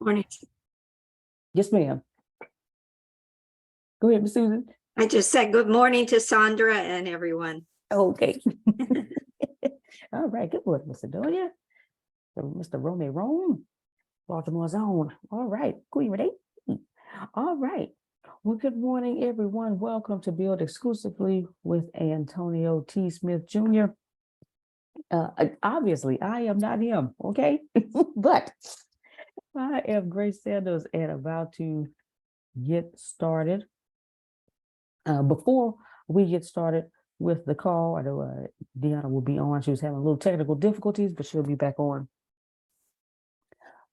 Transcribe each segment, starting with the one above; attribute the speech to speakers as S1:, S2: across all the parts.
S1: Morning.
S2: Yes, ma'am. Go ahead, Miss Susan.
S1: I just said good morning to Sandra and everyone.
S2: Okay. All right. Good morning, Mr. Donia. Mr. Romey Rome, Baltimore's own. All right. Queen Renee. All right. Well, good morning, everyone. Welcome to Build Exclusively with Antonio T. Smith Jr. Obviously, I am not him, okay? But I am Grace Sanders and about to get started. Before we get started with the call, I know Deanna will be on. She was having a little technical difficulties, but she'll be back on.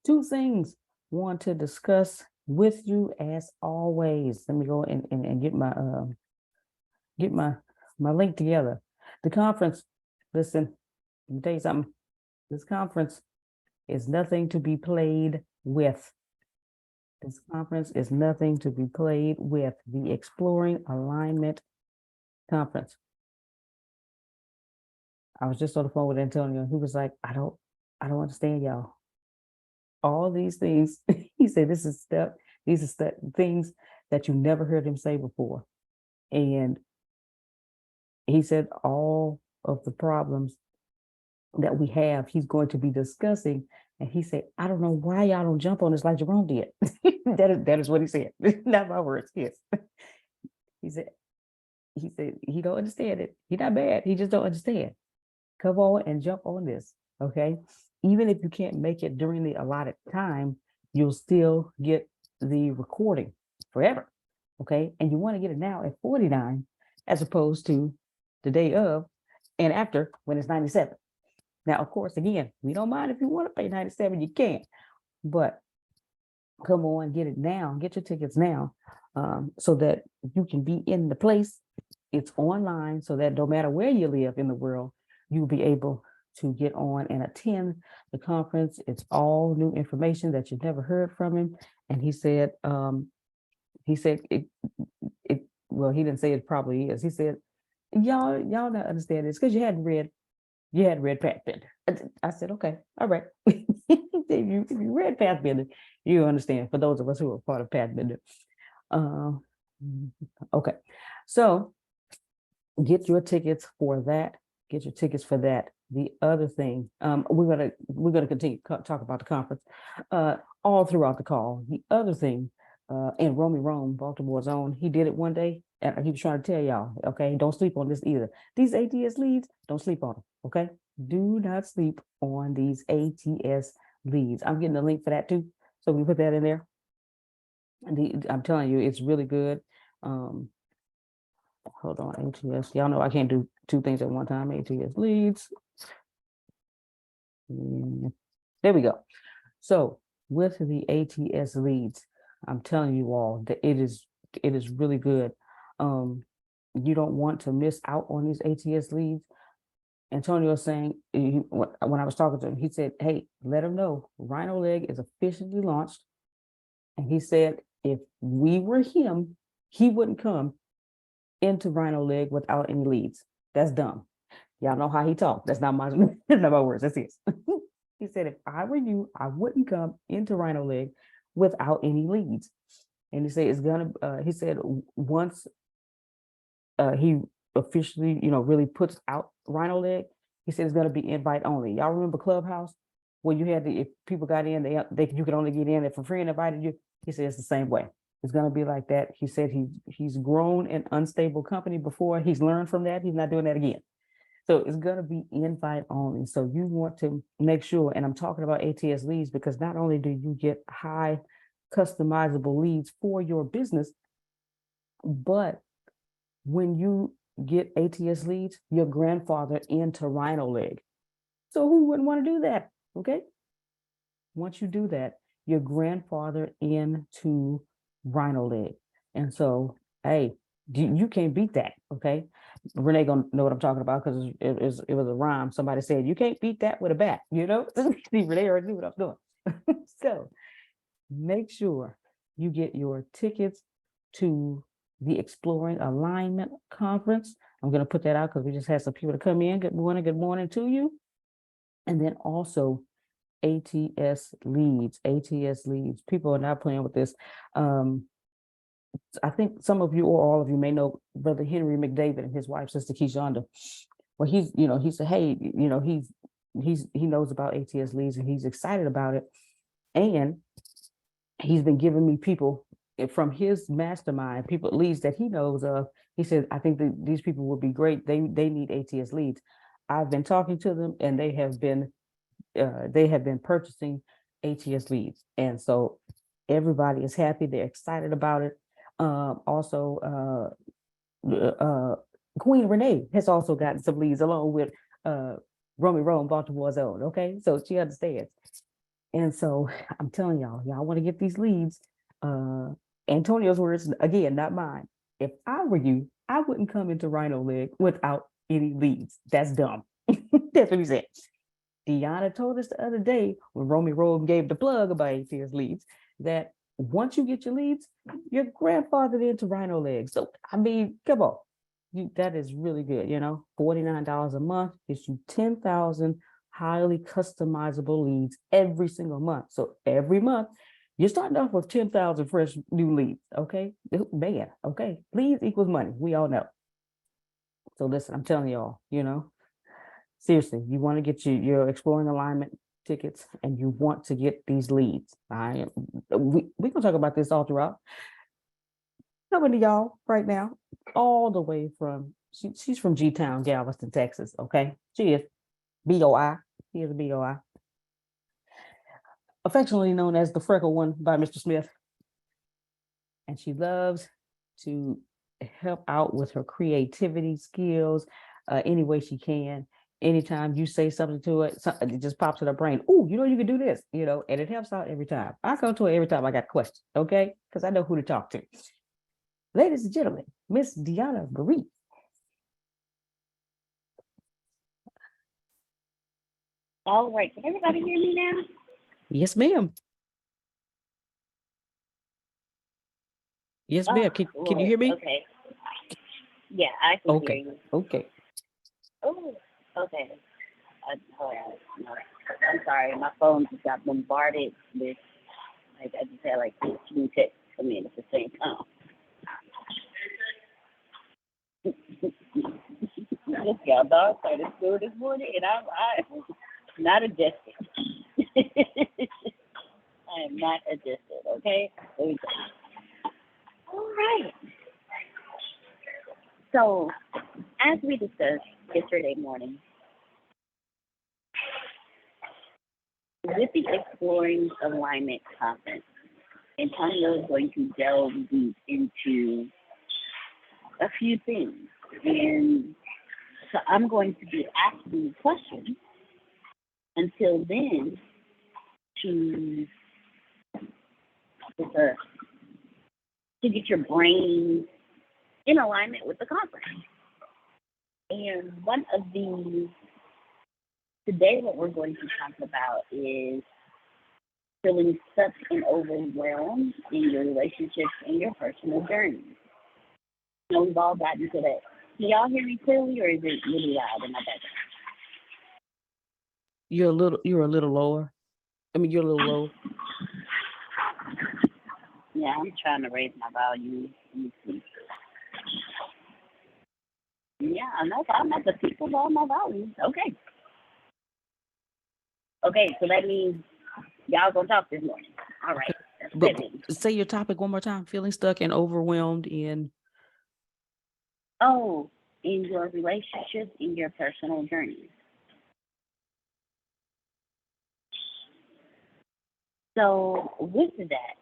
S2: Two things I want to discuss with you as always. Let me go and get my link together. The conference, listen, let me tell you something. This conference is nothing to be played with. This conference is nothing to be played with. The Exploring Alignment Conference. I was just on the phone with Antonio. He was like, I don't understand y'all. All these things, he said, these are things that you never heard him say before. And he said all of the problems that we have, he's going to be discussing. And he said, I don't know why y'all don't jump on this like Jerome did. that is what he said. Not my words, yes. He said he don't understand it. He's not bad. He just don't understand. Come on and jump on this, okay? Even if you can't make it during the allotted time, you'll still get the recording forever, okay? And you want to get it now at 49 as opposed to the day of and after when it's 97. Now, of course, again, we don't mind if you want to pay 97, you can, but come on, get it now, get your tickets now, so that you can be in the place. It's online, so that no matter where you live in the world, you'll be able to get on and attend the conference. It's all new information that you've never heard from him. And he said it well, he didn't say it probably is. He said, y'all not understand this because you hadn't read Pathbender. I said, okay, all right. if you read Pathbender, you understand, for those of us who are part of Pathbender. Okay, so get your tickets for that. Get your tickets for that. The other thing, we're gonna continue to talk about the conference all throughout the call. The other thing, and Romey Rome, Baltimore's own, he did it one day, and he was trying to tell y'all, okay, don't sleep on this either. These ATS leads, don't sleep on them, okay? Do not sleep on these ATS leads. I'm getting a link for that too, so we put that in there. And I'm telling you, it's really good. Hold on, ATS. Y'all know I can't do two things at one time. ATS leads. There we go. So with the ATS leads, I'm telling you all that it is really good. You don't want to miss out on these ATS leads. Antonio was saying, when I was talking to him, he said, hey, let him know Rhino Leg is officially launched. And he said, if we were him, he wouldn't come into Rhino Leg without any leads. That's dumb. Y'all know how he talks. That's not my words. That's his. He said, if I were you, I wouldn't come into Rhino Leg without any leads. And he said it's gonna. He said once he officially, really puts out Rhino Leg, he said it's gonna be invite only. Y'all remember Clubhouse, where you had if people got in, you could only get in if a friend invited you. He said it's the same way. It's going to be like that. He said he's grown an unstable company before. He's learned from that. He's not doing that again. So it's going to be invite only. So you want to make sure, and I'm talking about ATS leads because not only do you get high customizable leads for your business, but when you get ATS leads, you're grandfathered into Rhino Leg. So who wouldn't want to do that? Okay. Once you do that, you're grandfathered into Rhino Leg. And so, hey, you can't beat that, okay? Renee gonna know what I'm talking about because it was a rhyme. Somebody said, you can't beat that with a bat, Renee already knew what I'm doing. So make sure you get your tickets to the Exploring Alignment Conference. I'm going to put that out because we just had some people to come in. Good morning to you. And then also ATS leads, ATS leads. People are not playing with this. I think some of you or all of you may know Brother Henry McDavid and his wife, Sister Keshonda. Well, he said, hey, he knows about ATS leads and he's excited about it. And he's been giving me people from his mastermind, people leads that he knows of. He said, I think that these people would be great. They need ATS leads. I've been talking to them and they have been purchasing ATS leads. And so everybody is happy. They're excited about it. Also, Queen Renee has also gotten some leads along with Romy Rome, Baltimore's own. Okay, so she understands. And so I'm telling y'all want to get these leads. Antonio's words again, not mine. If I were you, I wouldn't come into Rhino Leg without any leads. That's dumb. That's what he said. Deanna told us the other day when Romy Rome gave the plug about ATS leads that once you get your leads, you're grandfathered into Rhino Legs. So, I mean, come on. That is really good, $49 a month gives you 10,000 highly customizable leads every single month. So every month, you're starting off with 10,000 fresh new leads, okay? Man, okay. Leads equals money. We all know. So listen, I'm telling y'all, seriously, you want to get your exploring alignment tickets and you want to get these leads. We're gonna talk about this all throughout. Coming to y'all right now, all the way from she's from G-Town, Galveston, Texas. Okay, she is BOI. She is a BOI, affectionately known as the freckle one by Mr. Smith, and she loves to help out with her creativity skills any way she can. Anytime you say something to it, it just pops in her brain. Oh, you can do this, and it helps out every time. I come to her every time I got questions, okay? Because I know who to talk to. Ladies and gentlemen, Miss Deanna Marie.
S3: All right, can everybody hear me now?
S2: Yes, ma'am. Yes, ma'am. Can you hear me?
S3: Okay. Yeah, I can hear you.
S2: Okay.
S3: Oh, okay. Hold on. No, I'm sorry, my phone just got bombarded with, I just had 15 texts come in at the same time. Y'all dog started school this morning, and I'm not adjusted. I am not adjusted, okay? There we go. All right. So, as we discussed yesterday morning, with the Exploring Alignment Conference, Antonio is going to delve deep into a few things. And so I'm going to be asking questions until then to get your brain in alignment with the conference. And one of today what we're going to talk about is feeling stuck and overwhelmed in your relationships and your personal journey. We've all gotten to that. Can y'all hear me clearly, or is it really loud in my background?
S2: You're a little lower. I mean, you're a little low.
S3: Yeah, I'm trying to raise my volume. Let me see. Yeah, I know. I'm at the peak of all my volume. Okay. Okay, so that means y'all gonna talk this morning. All right.
S2: But say your topic one more time. Feeling stuck and overwhelmed in.
S3: Oh, in your relationships, in your personal journey. So with that,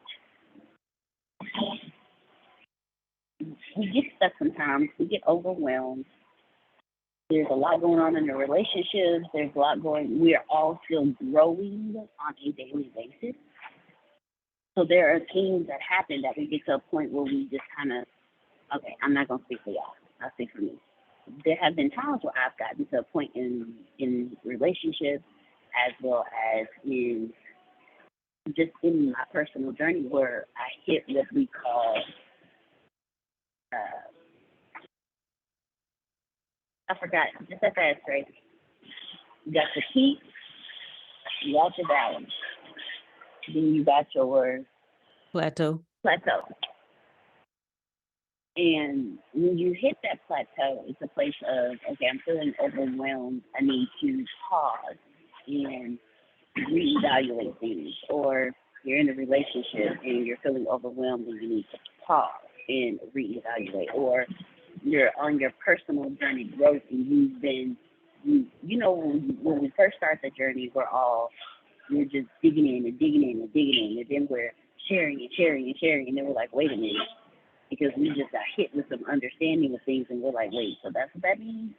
S3: we get stuck sometimes. We get overwhelmed. There's a lot going on in the relationships. There's a lot going. We are all still growing on a daily basis. So there are things that happen that we get to a point where we just kind of, okay, I'm not going to speak for y'all. I'll speak for me. There have been times where I've gotten to a point in relationships as well as in just in my personal journey where I hit what we call, I forgot, just that fast, right? You got the peak, You got your balance. Then you got your
S2: Plateau.
S3: plateau. And when you hit that plateau, it's a place of, okay, I'm feeling overwhelmed. I need to pause and reevaluate things. Or you're in a relationship and you're feeling overwhelmed and you need to pause and reevaluate. Or you're on your personal journey growth and you've been, when we first start the journey, we're just digging in and digging in and digging in. And then we're sharing and sharing and sharing. And then we're like, wait a minute. Because we just got hit with some understanding of things, and we're like, wait, so that's what that means?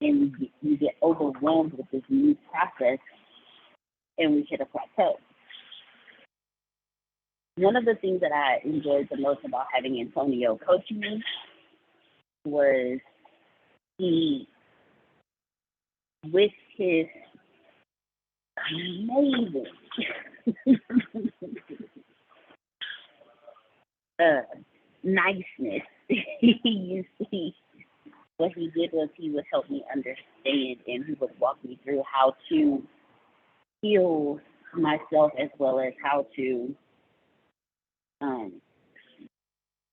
S3: And we get overwhelmed with this new process, and we hit a plateau. One of the things that I enjoyed the most about having Antonio coaching me was he, with his amazing niceness, what he did was he would help me understand and he would walk me through how to heal myself as well as how to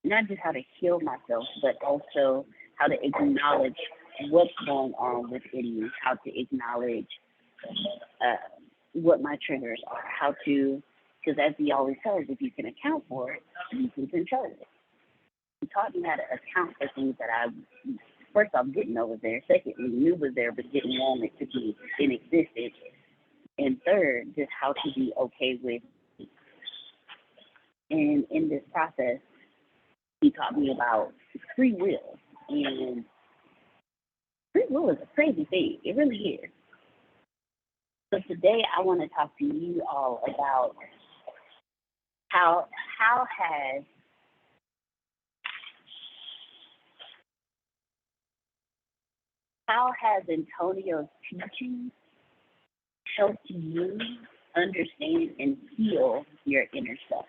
S3: not just how to heal myself, but also how to acknowledge what's going on within me, how to acknowledge what my triggers are, how to, because as he always says, if you can account for it, you can control it. He taught me how to account for things that I, first off, didn't know was there, secondly, knew was there, but didn't want it to be in existence, and third, just how to be okay with it. And in this process, he taught me about free will, and free will is a crazy thing. It really is. So today I want to talk to you all about how has Antonio's teaching helped you understand and heal your inner self?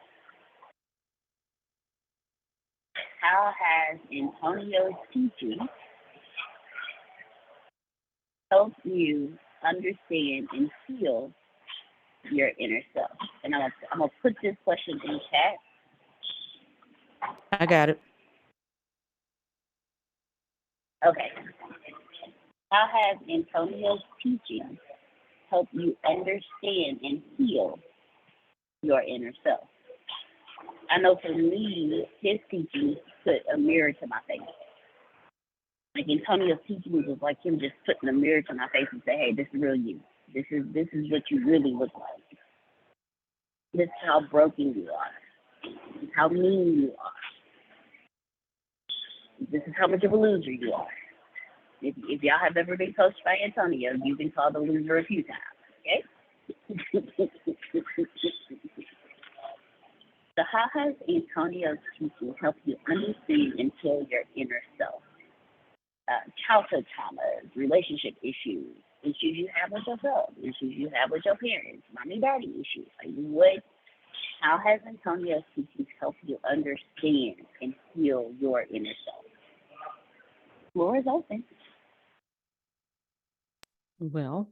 S3: How has Antonio's teaching helped you understand and heal your inner self? And I'm gonna put this question in chat.
S2: I got it.
S3: Okay. How has Antonio's teaching helped you understand and heal your inner self? I know for me, his teaching put a mirror to my face. Like Antonio's teaching was like him just putting a mirror to my face and say, hey, this is real you. This is what you really look like. This is how broken you are. This is how mean you are. This is how much of a loser you are. If y'all have ever been coached by Antonio, you've been called a loser a few times, okay? So how has Antonio's teaching helped you understand and heal your inner self? Childhood traumas, relationship issues you have with yourself, issues you have with your parents, mommy, daddy issues. How has Antonio's teaching helped you understand and heal your inner self? Floor is open.
S2: Well,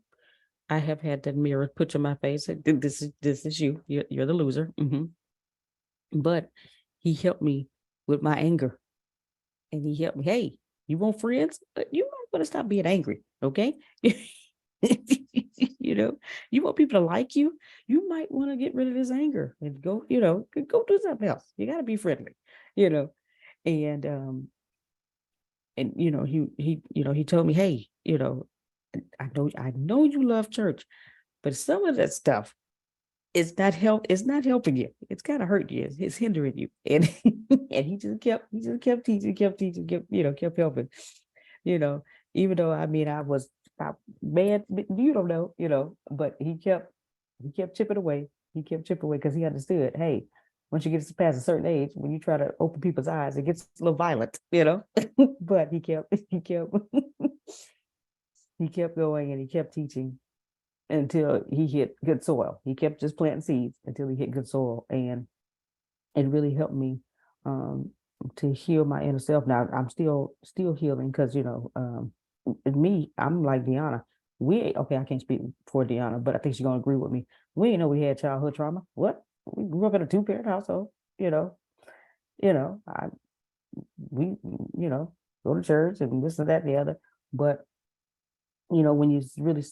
S2: I have had that mirror put to my face. This is you. You're the loser. But he helped me with my anger, and he helped me. Hey, you want friends? You might want to stop being angry, okay? You want people to like you. You might want to get rid of this anger and go. Go do something else. You got to be friendly, and he told me, hey, I know you love church, but some of that stuff is not helping you. It's kind of hurting you. It's hindering you. And and he just kept teaching, kept helping. Even though I was mad, you don't know, but he kept chipping away. He kept chipping away because he understood, hey, once you get past a certain age, when you try to open people's eyes, it gets a little violent. But he kept he kept going and he kept teaching until he hit good soil. He kept just planting seeds until he hit good soil, and it really helped me to heal my inner self. Now I'm still healing because me, I'm like Deanna. okay, I can't speak for Deanna, but I think she's gonna agree with me. We didn't know we had childhood trauma. What? We grew up in a two-parent household, I we, go to church and this and that and the other. But when you really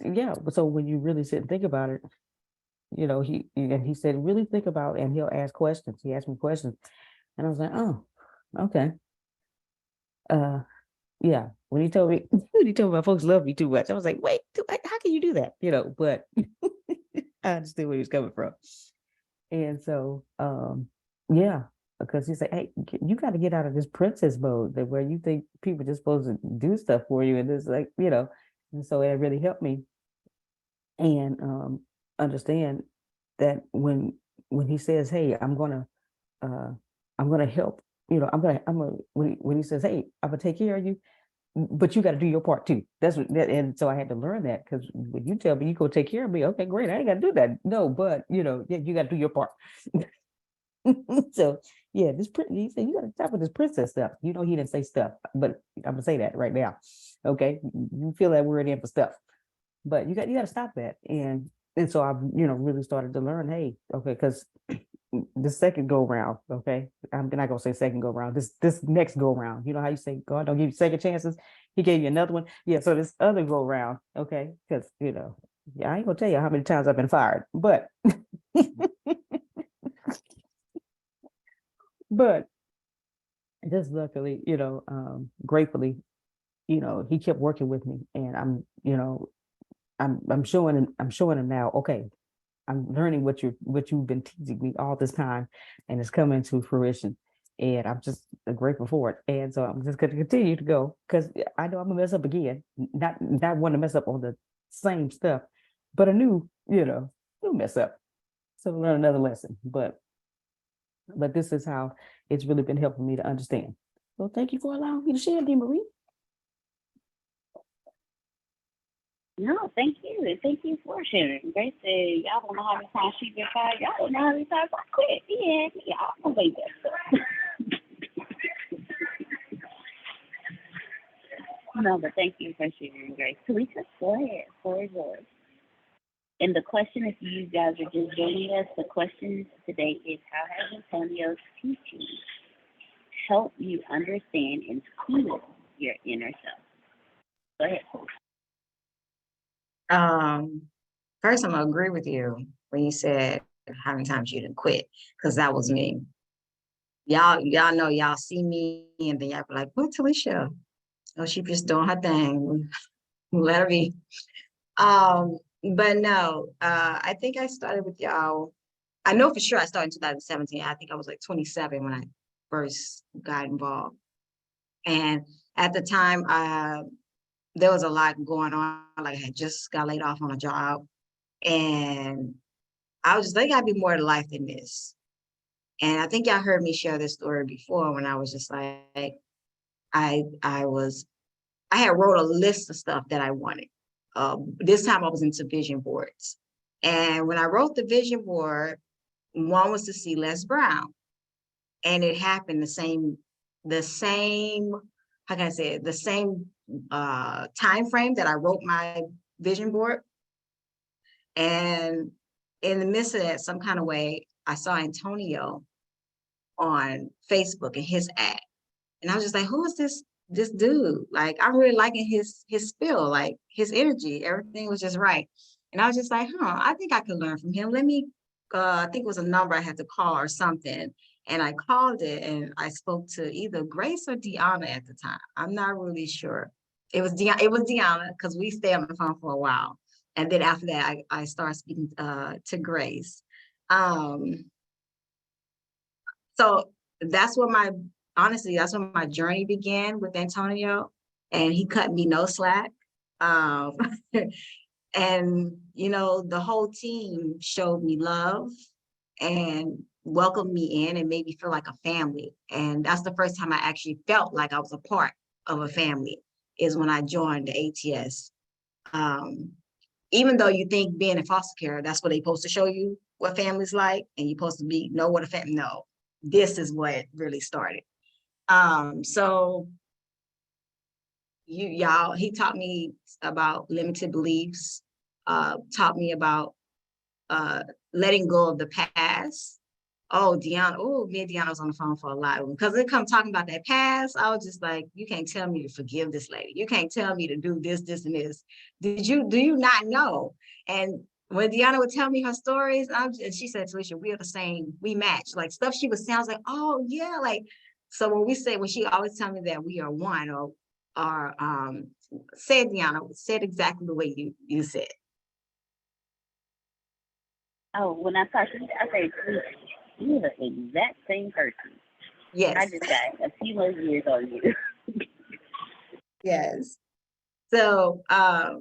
S2: yeah, but so when you really sit and think about it, he said, really think about it, and he'll ask questions. He asked me questions, and I was like, oh, okay. Yeah, when he told me when he told me my folks love me too much, I was like, wait, how can you do that? But I understood where he was coming from. And so, yeah, because he said, hey, you got to get out of this princess mode that where you think people just supposed to do stuff for you. And it's like, and so it really helped me and understand that when he says, hey, I'm gonna help, when he says, hey, I'm gonna take care of you, but you got to do your part too. That's what and so I had to learn that, because when you tell me you go take care of me, okay, great, I ain't got to do that. No, but yeah, you got to do your part. So yeah, he said you got to stop with this princess stuff. He didn't say stuff, but I'm gonna say that right now. Okay, you feel that word in for stuff, but you got to stop that. And so I've really started to learn. Hey, okay, because the second go round, okay, I'm not gonna say second go round. This next go round, how you say God don't give you second chances. He gave you another one. Yeah, so this other go round, okay, because yeah, I ain't gonna tell you how many times I've been fired, but but just luckily, gratefully, he kept working with me, and I'm showing him now. Okay, I'm learning what you've been teaching me all this time, and it's coming to fruition. And I'm just grateful for it. And so I'm just going to continue to go, because I know I'm gonna mess up again. Not want to mess up on the same stuff, but a new mess up. So learn another lesson. But this is how it's really been helping me to understand. So thank you for allowing me to share, Dee Marie.
S3: No, thank you. And thank you for sharing. They say, y'all don't know how many times she been fired. Y'all don't know how many times I quit. Yeah, y'all don't believe that stuff. No, but thank you for sharing, Grace. Teresa, go ahead. Floor is yours. And the question, if you guys are just joining us, the question today is, how has Antonio's teaching helped you understand and heal your inner self? Go ahead.
S4: First, I'm gonna agree with you when you said how many times you didn't quit, because that was me. Y'all know, y'all see me and then y'all be like, what, Talisha? Oh, she just doing her thing. Let her be. But no, I think I started with y'all. I know for sure I started in 2017. I think I was like 27 when I first got involved. And at the time, there was a lot going on. Like, I had just got laid off on a job. And I was just like, gotta be more to life than this. And I think y'all heard me share this story before, when I was just like, I had wrote a list of stuff that I wanted. This time I was into vision boards. And when I wrote the vision board, one was to see Les Brown. And it happened the same, how can I say it, the same time frame that I wrote my vision board. And in the midst of that, some kind of way, I saw Antonio on Facebook and his ad. And I was just like, who is this dude? Like, I'm really liking his spill, like his energy, everything was just right. And I was just like, I think I could learn from him. Let me, I think it was a number I had to call or something. And I called it, and I spoke to either Grace or Deanna at the time. I'm not really sure. It was Deanna, because we stayed on the phone for a while. And then after that, I started speaking to Grace. So that's where that's when my journey began with Antonio, and he cut me no slack. And, the whole team showed me love and welcomed me in and made me feel like a family. And that's the first time I actually felt like I was a part of a family, is when I joined the ATS. Even though you think being in foster care, that's what they're supposed to show you what family's like, and you're supposed to know what a family, no, this is what really started. So he taught me about limited beliefs, taught me about letting go of the past. Oh, Deanna, me and Deanna was on the phone for a lot. Because they come talking about that past, I was just like, you can't tell me to forgive this lady. You can't tell me to do this, this, and this. Do you not know? And when Deanna would tell me her stories, and she said, Felicia, we are the same, we match. Like stuff she was saying, I was like, oh yeah, like, so when she always tell me that we are one, or said Deanna, said exactly the way you said.
S3: Oh, when I talk to you, I say, you're the exact same person.
S4: Yes.
S3: I just got a few more years on you.
S4: Yes. So I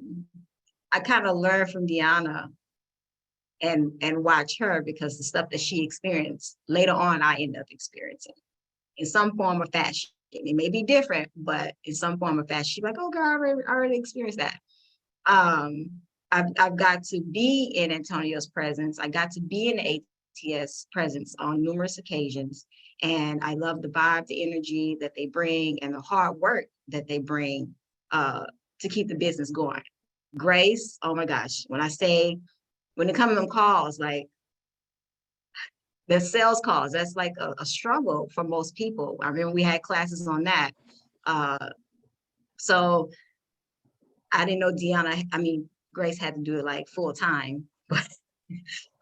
S4: kind of learned from Deanna and watch her, because the stuff that she experienced later on, I end up experiencing in some form or fashion. It may be different, but in some form or fashion, she's like, oh, girl, I already experienced that. I've got to be in Antonio's presence. I got to be in the ATS presence on numerous occasions. And I love the vibe, the energy that they bring, and the hard work that they bring to keep the business going. Grace, oh my gosh, when it comes to them calls, like the sales calls, that's like a struggle for most people. I remember we had classes on that. So I didn't know Grace had to do it like full time, but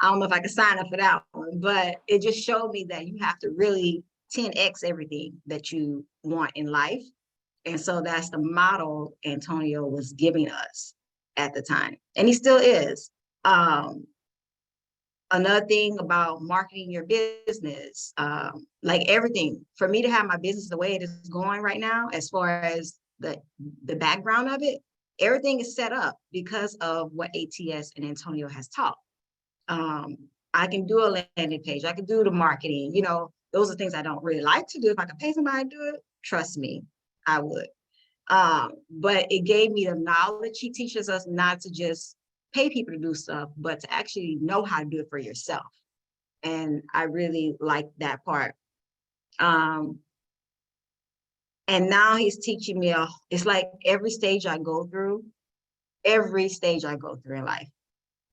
S4: I don't know if I could sign up for that one, but it just showed me that you have to really 10x everything that you want in life. And so that's the model Antonio was giving us at the time. And he still is. Another thing about marketing your business, like everything, for me to have my business the way it is going right now, as far as the background of it, everything is set up because of what ATS and Antonio has taught. I can do a landing page. I can do the marketing. Those are things I don't really like to do. If I could pay somebody to do it, trust me, I would. But it gave me the knowledge. He teaches us not to just pay people to do stuff, but to actually know how to do it for yourself. And I really like that part. And now he's teaching me, it's like every stage I go through in life,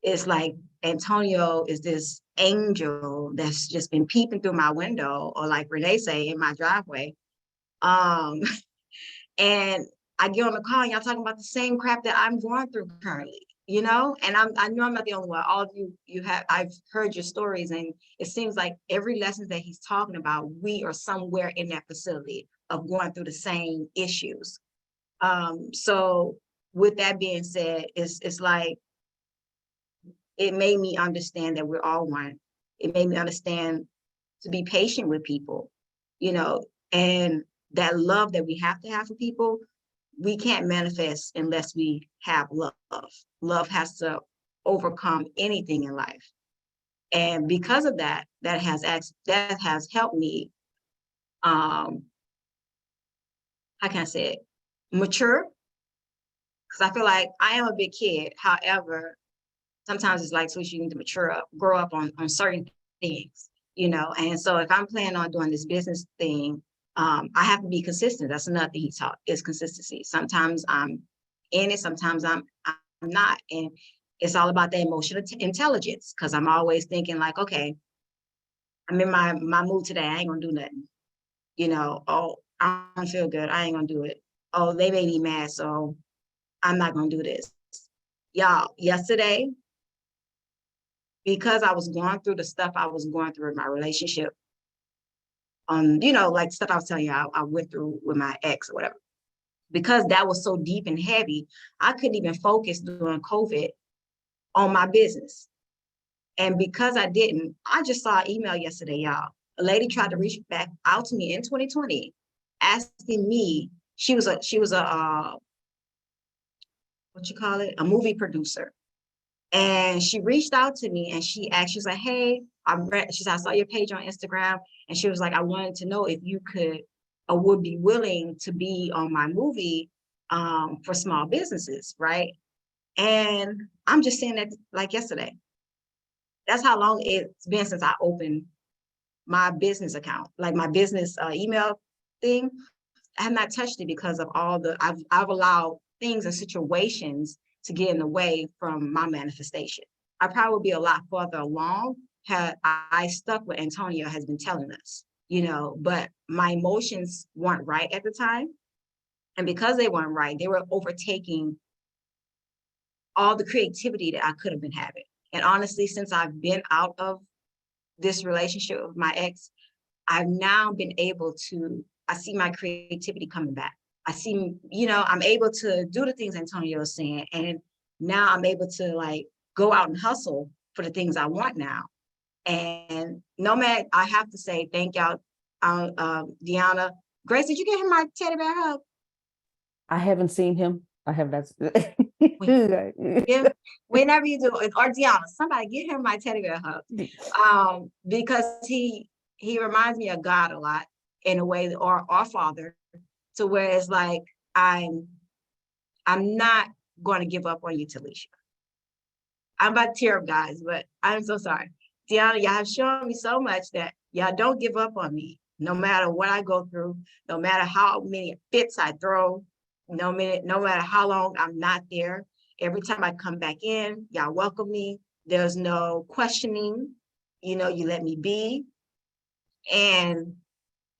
S4: it's like Antonio is this angel that's just been peeping through my window, or like Renee say, in my driveway. And I get on the call and y'all talking about the same crap that I'm going through currently, and I know I'm not the only one. All of I've heard your stories, and it seems like every lesson that he's talking about, we are somewhere in that facility of going through the same issues. So with that being said, it's like, it made me understand that we're all one. It made me understand to be patient with people, and that love that we have to have for people, we can't manifest unless we have love. Love has to overcome anything in life. And because of that, that has helped me, how can I say it, mature. Because I feel like I am a big kid. However, sometimes it's like, so you need to mature up, grow up on certain things, And so if I'm planning on doing this business thing, I have to be consistent. That's another thing he taught, is consistency. Sometimes I'm in it, sometimes I'm not. And it's all about the emotional intelligence, because I'm always thinking like, okay, I'm in my mood today, I ain't gonna do nothing. Oh, I don't feel good, I ain't gonna do it. Oh, they made me mad, so I'm not gonna do this. Y'all, yesterday, because I was going through the stuff I was going through in my relationship, like stuff I was telling you I went through with my ex or whatever, because that was so deep and heavy, I couldn't even focus during COVID on my business. And because I didn't, I just saw an email yesterday, y'all. A lady tried to reach back out to me in 2020, asking me, she was a what you call it, a movie producer. And she reached out to me and she was like, hey, she said, I saw your page on Instagram. And she was like, I wanted to know if you could or would be willing to be on my movie for small businesses, right? And I'm just saying that like yesterday. That's how long it's been since I opened my business account, like my business email thing. I have not touched it because of all the, I've allowed things and situations to get in the way from my manifestation. I probably would be a lot further along had I stuck what Antonio has been telling us, but my emotions weren't right at the time. And because they weren't right, they were overtaking all the creativity that I could have been having. And honestly, since I've been out of this relationship with my ex, I've now been able to, I see my creativity coming back. I see, I'm able to do the things Antonio was saying. And now I'm able to like go out and hustle for the things I want now. And Nomad, I have to say, thank y'all, Deanna. Grace, did you get him my teddy bear hug?
S2: I haven't seen him. I have not.
S4: Whenever you do, or Deanna, somebody get him my teddy bear hug. Because he reminds me of God a lot in a way, or our Father, to where it's like I'm not going to give up on you, Talisha. I'm about to tear up, guys, but I'm so sorry. Deanna, y'all have shown me so much that y'all don't give up on me, no matter what I go through, no matter how many fits I throw, no matter how long I'm not there. Every time I come back in, y'all welcome me. There's no questioning. You let me be. And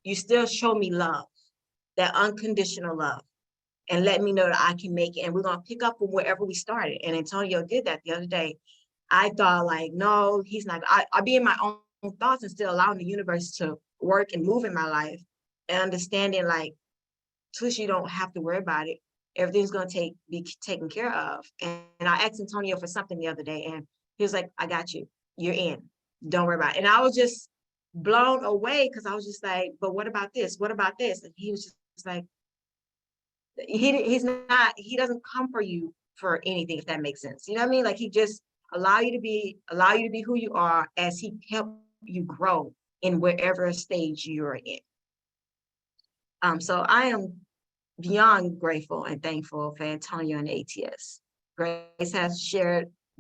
S4: you still show me love, that unconditional love, and let me know that I can make it. And we're going to pick up from wherever we started. And Antonio did that the other day. I thought like, no, he's not. I be in my own thoughts and still allowing the universe to work and move in my life, and understanding like, Talisha, you don't have to worry about it. Everything's going to be taken care of. And I asked Antonio for something the other day, and he was like, I got you. You're in. Don't worry about it. And I was just blown away because I was just like, but what about this? What about this? And he was just like, he doesn't come for you for anything, if that makes sense. You know what I mean? Like he just allow you to be who you are as he help you grow in wherever stage you're in. So I am beyond grateful and thankful for Antonio and ATS. Grace has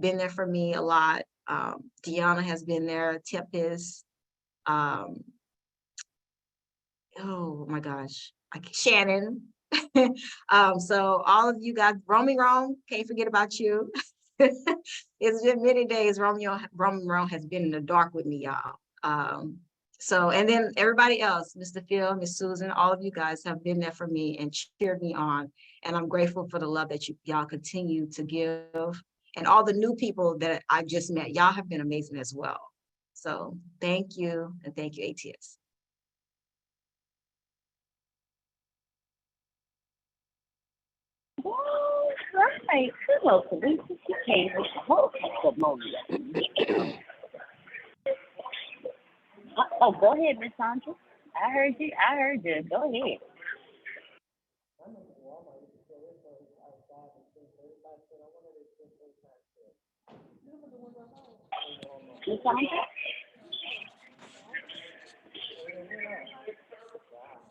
S4: been there for me a lot. Deanna has been there, Tempest. Oh my gosh, Shannon. So all of you guys, Romy Rome, can't forget about you. It's been many days. Romy Rome has been in the dark with me, y'all. So, and then everybody else, Mr. Phil, Miss Susan, all of you guys have been there for me and cheered me on. And I'm grateful for the love that y'all continue to give. And all the new people that I just met, y'all have been amazing as well. So thank you. And thank you, ATS.
S3: All right. Hello, Felicia. She came with the whole testimony. Oh, go ahead, Miss Sandra. I heard you. Go ahead. Miss Sandra?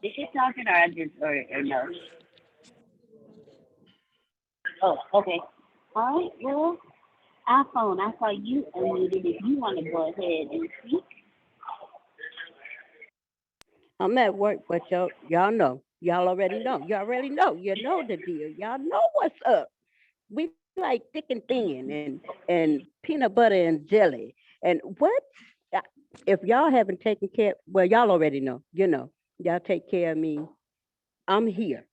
S3: Is she talking or no? Oh, okay. All right, well, iPhone, I saw you unmuted. If you want to go ahead and speak.
S5: I'm at work, but y'all know. Y'all already know. You already know. You know the deal. Y'all know what's up. We like thick and thin and peanut butter and jelly. And what? If y'all haven't taken care, well, y'all already know. Y'all take care of me. I'm here,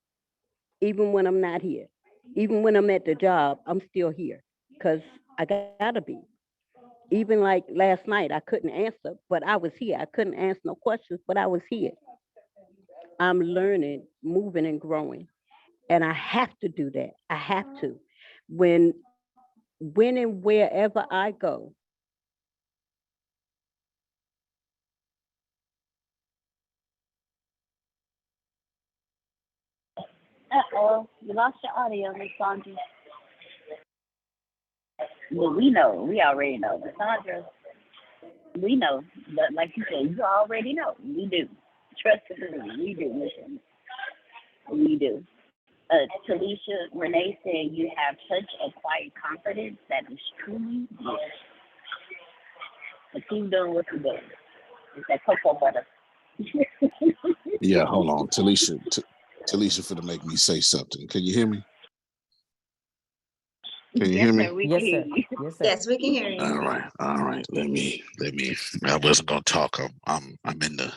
S5: even when I'm not here. Even when I'm at the job, I'm still here because I gotta be. Even like last night, I couldn't answer, but I was here. I couldn't answer no questions, but I was here. I'm learning, moving, and growing. And I have to do that. I have to. When and wherever I go,
S3: Uh-oh, you lost your audio, Miss Sandra. Well, we know. We already know. Miss Sandra, we know. But like you said, you already know. We do. Trust me, we do. Listen, we do. Talisha, Renee said you have such a quiet confidence that is truly yes. But keep doing what you're doing. It's that cocoa butter.
S6: Yeah, hold on, Talisha. Talisha finna make me say something. Can you hear me? Can you
S3: Yes,
S6: hear me?
S3: sir. We
S2: Yes,
S3: can hear
S2: sir.
S3: you.
S2: Yes, sir.
S4: Yes, we can hear you.
S6: All right, all right. Let me. I wasn't gonna talk. I'm in the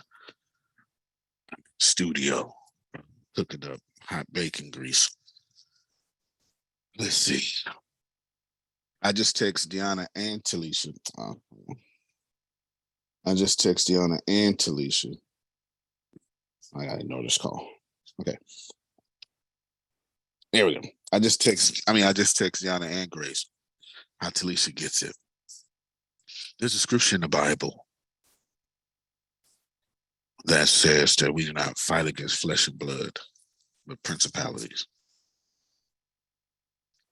S6: studio cooking up hot bacon grease. Let's see. I just text Deanna and Talisha. I just text Deanna and Talisha. I gotta ignore this call. Okay. There we go. I just text Deanna and Grace how Talisha gets it. There's a scripture in the Bible that says that we do not fight against flesh and blood, but principalities.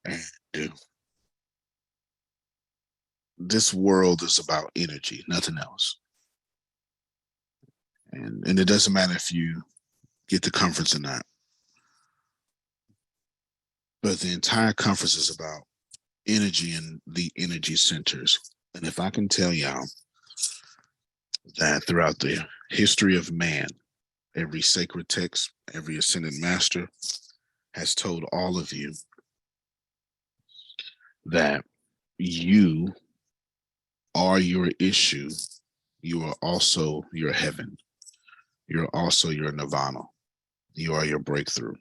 S6: And this world is about energy, nothing else. And it doesn't matter if you get the conference or not. But the entire conference is about energy and the energy centers. And if I can tell y'all that throughout the history of man, every sacred text, every ascended master has told all of you that you are your issue. You are also your heaven. You're also your nirvana. You are your breakthrough.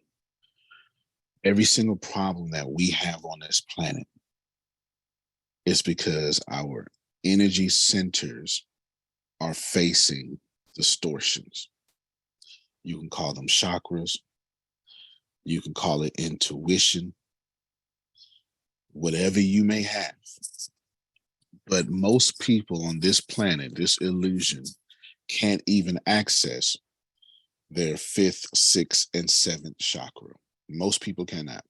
S6: Every single problem that we have on this planet is because our energy centers are facing distortions. You can call them chakras. You can call it intuition, whatever you may have. But most people on this planet, this illusion, can't even access their fifth, sixth, and seventh chakra. Most people cannot.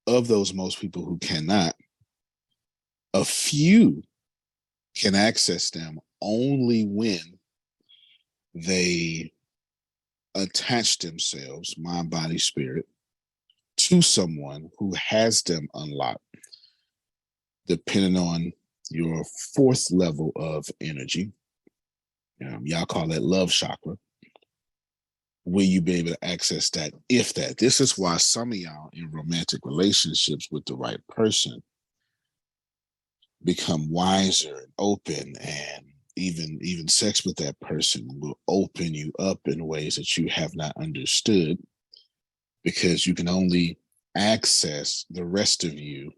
S6: Of those most people who cannot, a few can access them only when they attach themselves, mind, body, spirit, to someone who has them unlocked, depending on your fourth level of energy. Y'all call that love chakra. Will you be able to access that? If that, this is why some of y'all in romantic relationships with the right person become wiser and open, and even sex with that person will open you up in ways that you have not understood, because you can only access the rest of you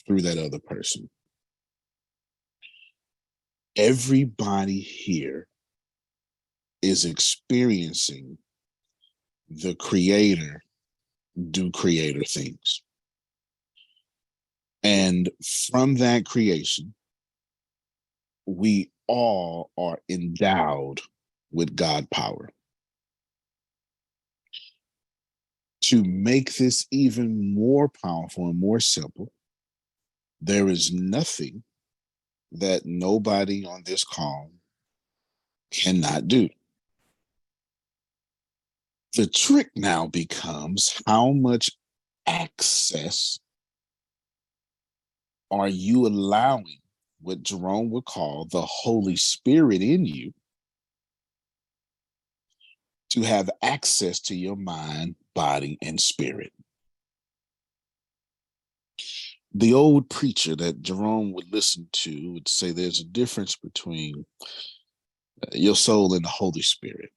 S6: through that other person. Everybody here is experiencing the creator do creator things. And from that creation, we all are endowed with God power. To make this even more powerful and more simple, there is nothing that nobody on this call cannot do. The trick now becomes, how much access are you allowing what Jerome would call the Holy Spirit in you to have access to your mind, body, and spirit? The old preacher that Jerome would listen to would say there's a difference between your soul and the Holy Spirit.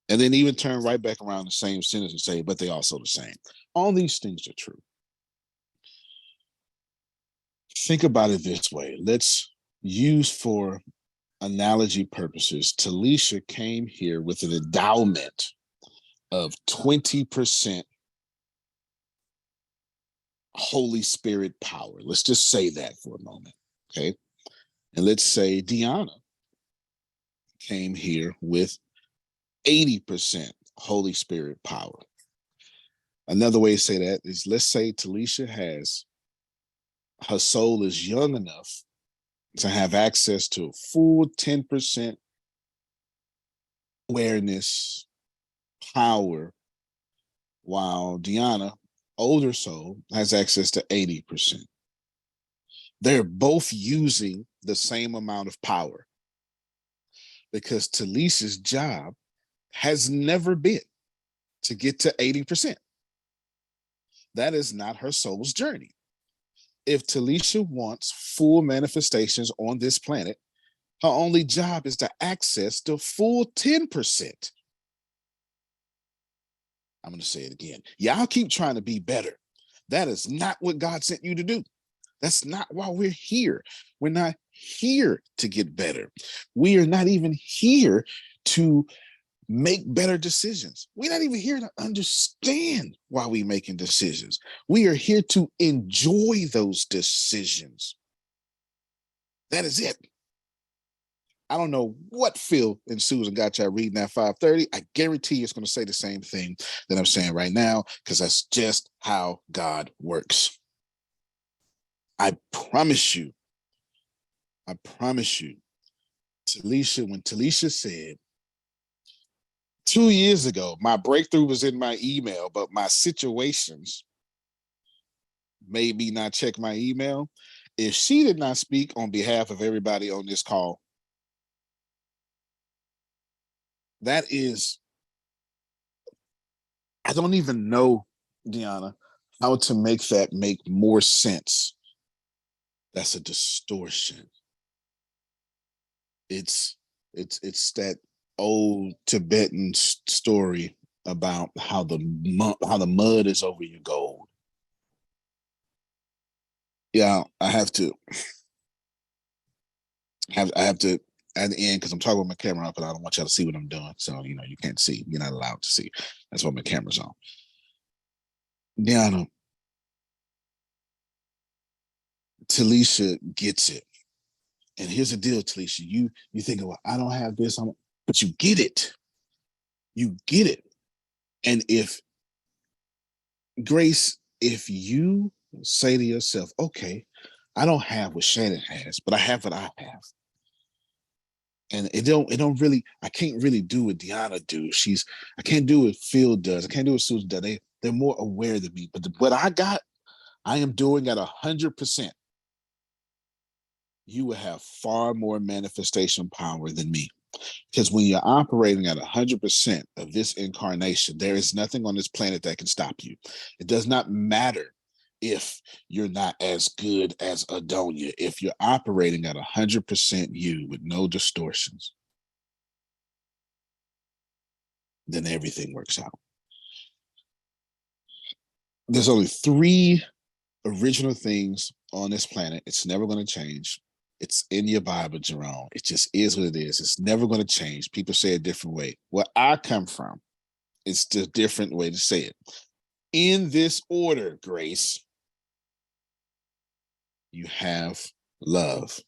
S6: And then even turn right back around the same sentence and say, but they also the same. All these things are true. Think about it this way. Let's use, for analogy purposes, Talisha came here with an endowment of 20% Holy Spirit power. Let's just say that for a moment, okay? And let's say Deanna came here with 80% Holy Spirit power. Another way to say that is, let's say Talisha her soul is young enough to have access to a full 10% awareness, power, while Deanna, older soul, has access to 80%. They're both using the same amount of power, because Talisha's job has never been to get to 80%. That is not her soul's journey. If Talisha wants full manifestations on this planet, her only job is to access the full 10%. I'm going to say it again. Y'all keep trying to be better. That is not what God sent you to do. That's not why we're here. We're not here to get better. We are not even here to make better decisions. We're not even here to understand why we're making decisions. We are here to enjoy those decisions. That is it. I don't know what Phil and Susan got y'all reading at 5:30. I guarantee you it's going to say the same thing that I'm saying right now, because that's just how God works. I promise you, Talisha, when Talisha said 2 years ago, my breakthrough was in my email, but my situations made me not check my email. If she did not speak on behalf of everybody on this call, that is, I don't even know, Deanna, how to make that make more sense. That's a distortion. It's that old Tibetan story about how the mud is over your gold. Yeah, I have to at the end, because I'm talking with my camera up and I don't want y'all to see what I'm doing. So, you can't see. You're not allowed to see. That's why my camera's on. Deanna, Talisha gets it. And here's the deal, Talisha. You think, well, I don't have this, but you get it. You get it. And if Grace, if you say to yourself, okay, I don't have what Shannon has, but I have what I have. And it don't really, I can't really do what Deanna do. I can't do what Phil does. I can't do what Susan does. They're more aware than me. But what I got, I am doing at 100%. You will have far more manifestation power than me. Because when you're operating at 100% of this incarnation, there is nothing on this planet that can stop you. It does not matter if you're not as good as Adonia. If you're operating at 100% you with no distortions, then everything works out. There's only 3 original things on this planet. It's never going to change. It's in your Bible, Jerome. It just is what it is. It's never going to change. People say a different way. Where I come from, it's the different way to say it. In this order, Grace, you have love.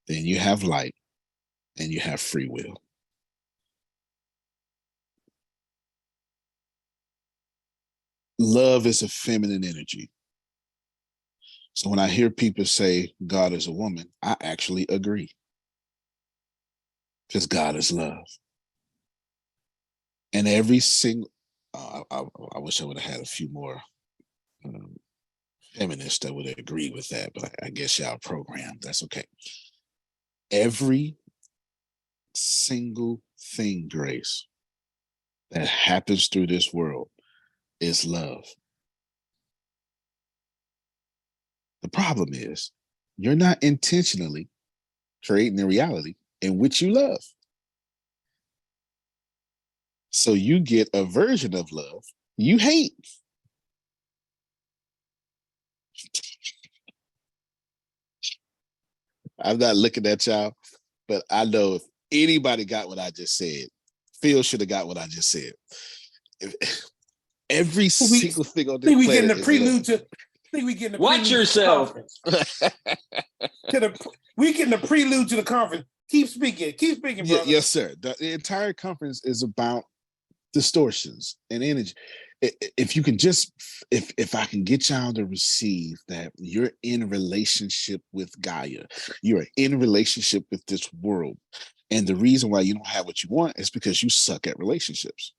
S6: Then you have light, and you have free will. Love is a feminine energy. So when I hear people say God is a woman, I actually agree. Because God is love. And every single, I wish I would have had a few more feminists that would agree with that, but I guess y'all programmed. That's okay. Every single thing, Grace, that happens through this world is love. The problem is you're not intentionally creating a reality in which you love. So you get a version of love you hate. I'm not looking at y'all, but I know if anybody got what I just said, Phil should have got what I just said. Every single thing on this
S7: we getting
S6: planet
S7: a prelude
S6: love.
S7: to. We getting a
S8: Watch
S7: prelude
S8: yourself.
S7: To we getting a prelude to the conference. Keep speaking, brother.
S6: Yes, sir. The entire conference is about distortions and energy. If you can just, if I can get y'all to receive that you're in relationship with Gaia, you're in relationship with this world, and the reason why you don't have what you want is because you suck at relationships.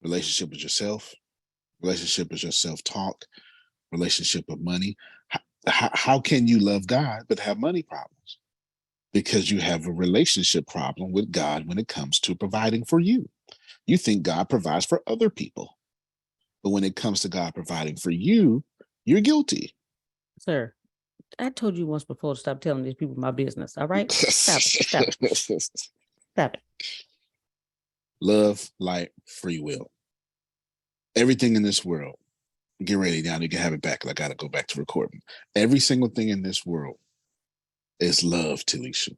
S6: Relationship with yourself, relationship with your self-talk, relationship with money. How can you love God but have money problems? because you have a relationship problem with God when it comes to providing for you. You think God provides for other people, but when it comes to God providing for you, you're guilty.
S2: Sir, I told you once before to stop telling these people my business. All right? Stop it. Stop it. Stop it.
S6: Love, light, free will. Everything in this world, get ready now. You can have it back. I got to go back to recording. Every single thing in this world is love, Talisha.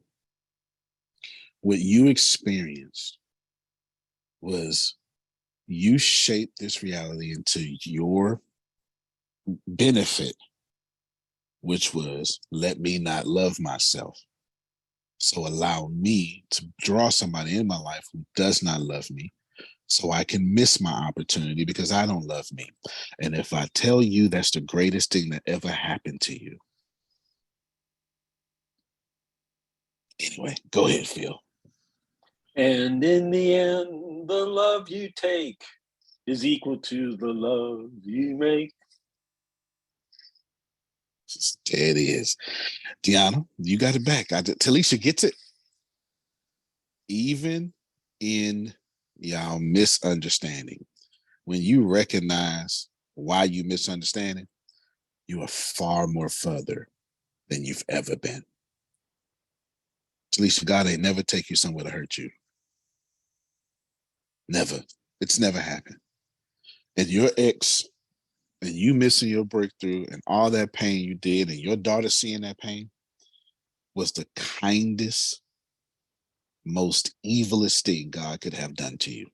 S6: What you experienced was you shaped this reality into your benefit, which was let me not love myself. So allow me to draw somebody in my life who does not love me so I can miss my opportunity because I don't love me. And if I tell you that's the greatest thing that ever happened to you. Anyway, go ahead, Phil.
S8: And in the end, the love you take is equal to the love you make.
S6: There it is. Deanna, you got it back. Talisha gets it. Even in y'all misunderstanding, when you recognize why you misunderstanding, you are far more further than you've ever been. Talisha, God ain't never take you somewhere to hurt you. Never. It's never happened. And your ex and you missing your breakthrough and all that pain you did and your daughter seeing that pain was the kindest, most evilest thing God could have done to you.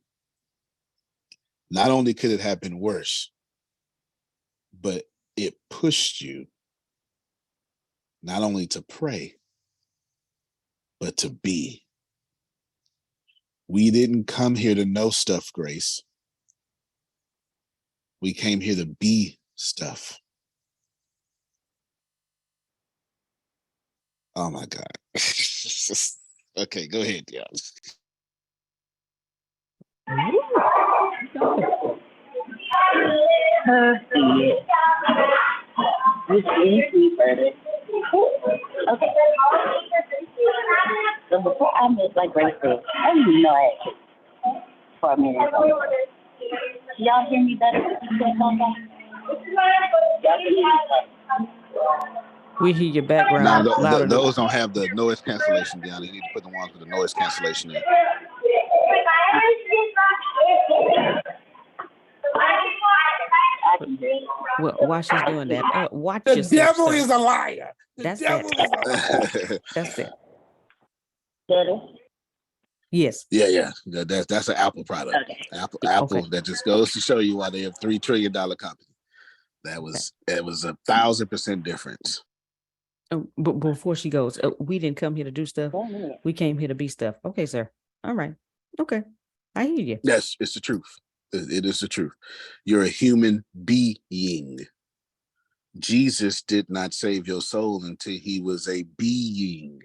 S6: Not only could it have been worse, but it pushed you not only to pray, but to be. We didn't come here to know stuff, Grace. We came here to be stuff. Oh my God. Okay, go ahead, y'all.
S3: Okay. So before I miss, like Grace said, I didn't even know I had for a minute. Y'all hear me better?
S2: We hear your
S6: Now,
S2: background louder than
S6: those don't have the noise cancellation down. You need to put the ones with the noise cancellation in.
S2: well, while she's doing that. Watch
S7: The
S2: yourself.
S7: devil
S2: Sir.
S7: is a liar. The
S2: That's
S7: devil
S2: it.
S7: is a liar.
S2: That's it.
S3: Better?
S2: Yes.
S6: Yeah. That's an Apple product.
S3: Okay.
S6: Apple.
S2: Okay.
S6: That just goes to show you why they have $3 trillion company. It was 1,000% difference.
S2: But before she goes, we didn't come here to do stuff.
S3: Go ahead.
S2: We came here to be stuff. Okay, sir. All right. Okay. I hear you.
S6: Yes, it's the truth. It is the truth. You're a human being. Jesus did not save your soul until he was a being.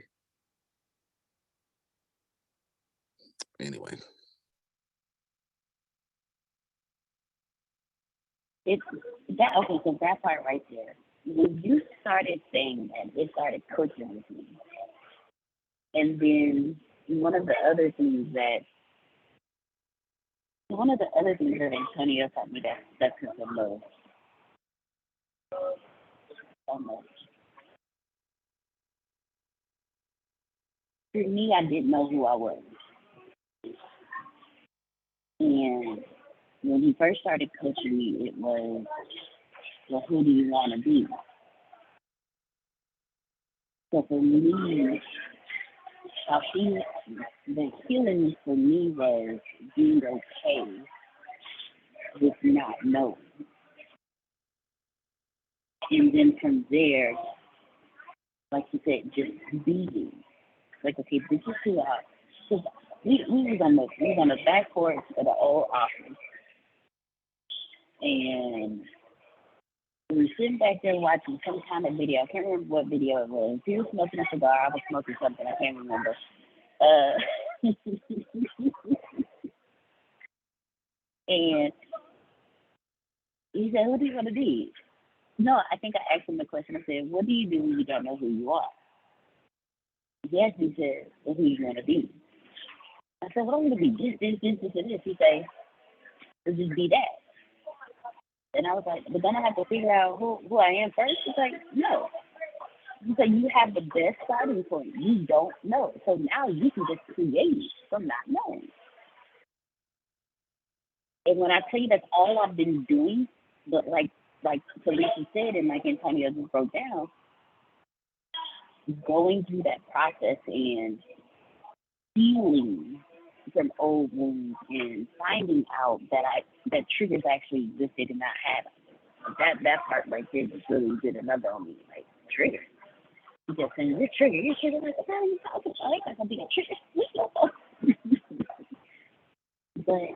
S6: Anyway.
S3: It's that okay, so that part right there. When you started saying that, it started cooking with me. And then one of the other things that Antonio taught me that stuck with the most so much. For me, I didn't know who I was. And when he first started coaching me, it was, well, who do you want to be? So for me, the healing for me was being okay with not knowing. And then from there, like you said, just being. Like, okay, this is who I, because we was on the back porch of the old office. And we were sitting back there watching some kind of video. I can't remember what video it was. He was smoking a cigar. I was smoking something. I can't remember. And he said, "What do you want to be?" No, I think I asked him the question. I said, "What do you do when you don't know who you are?" He asked me, he said, well, who you want to be? I said, well, I'm going to be this, and this. He said, let's just be that. And I was like, but then I have to figure out who I am first. He's like, no. He said, you have the best starting point. You don't know. So now you can just create from not knowing. And when I tell you that's all I've been doing, but like Felicia said and like Antonio just broke down, going through that process and healing from old wounds and finding out that triggers actually existed and I had them. That part right there just really did another on me, like trigger. You just saying you're triggered, like what are you talking about? I'm not gonna be a trigger. But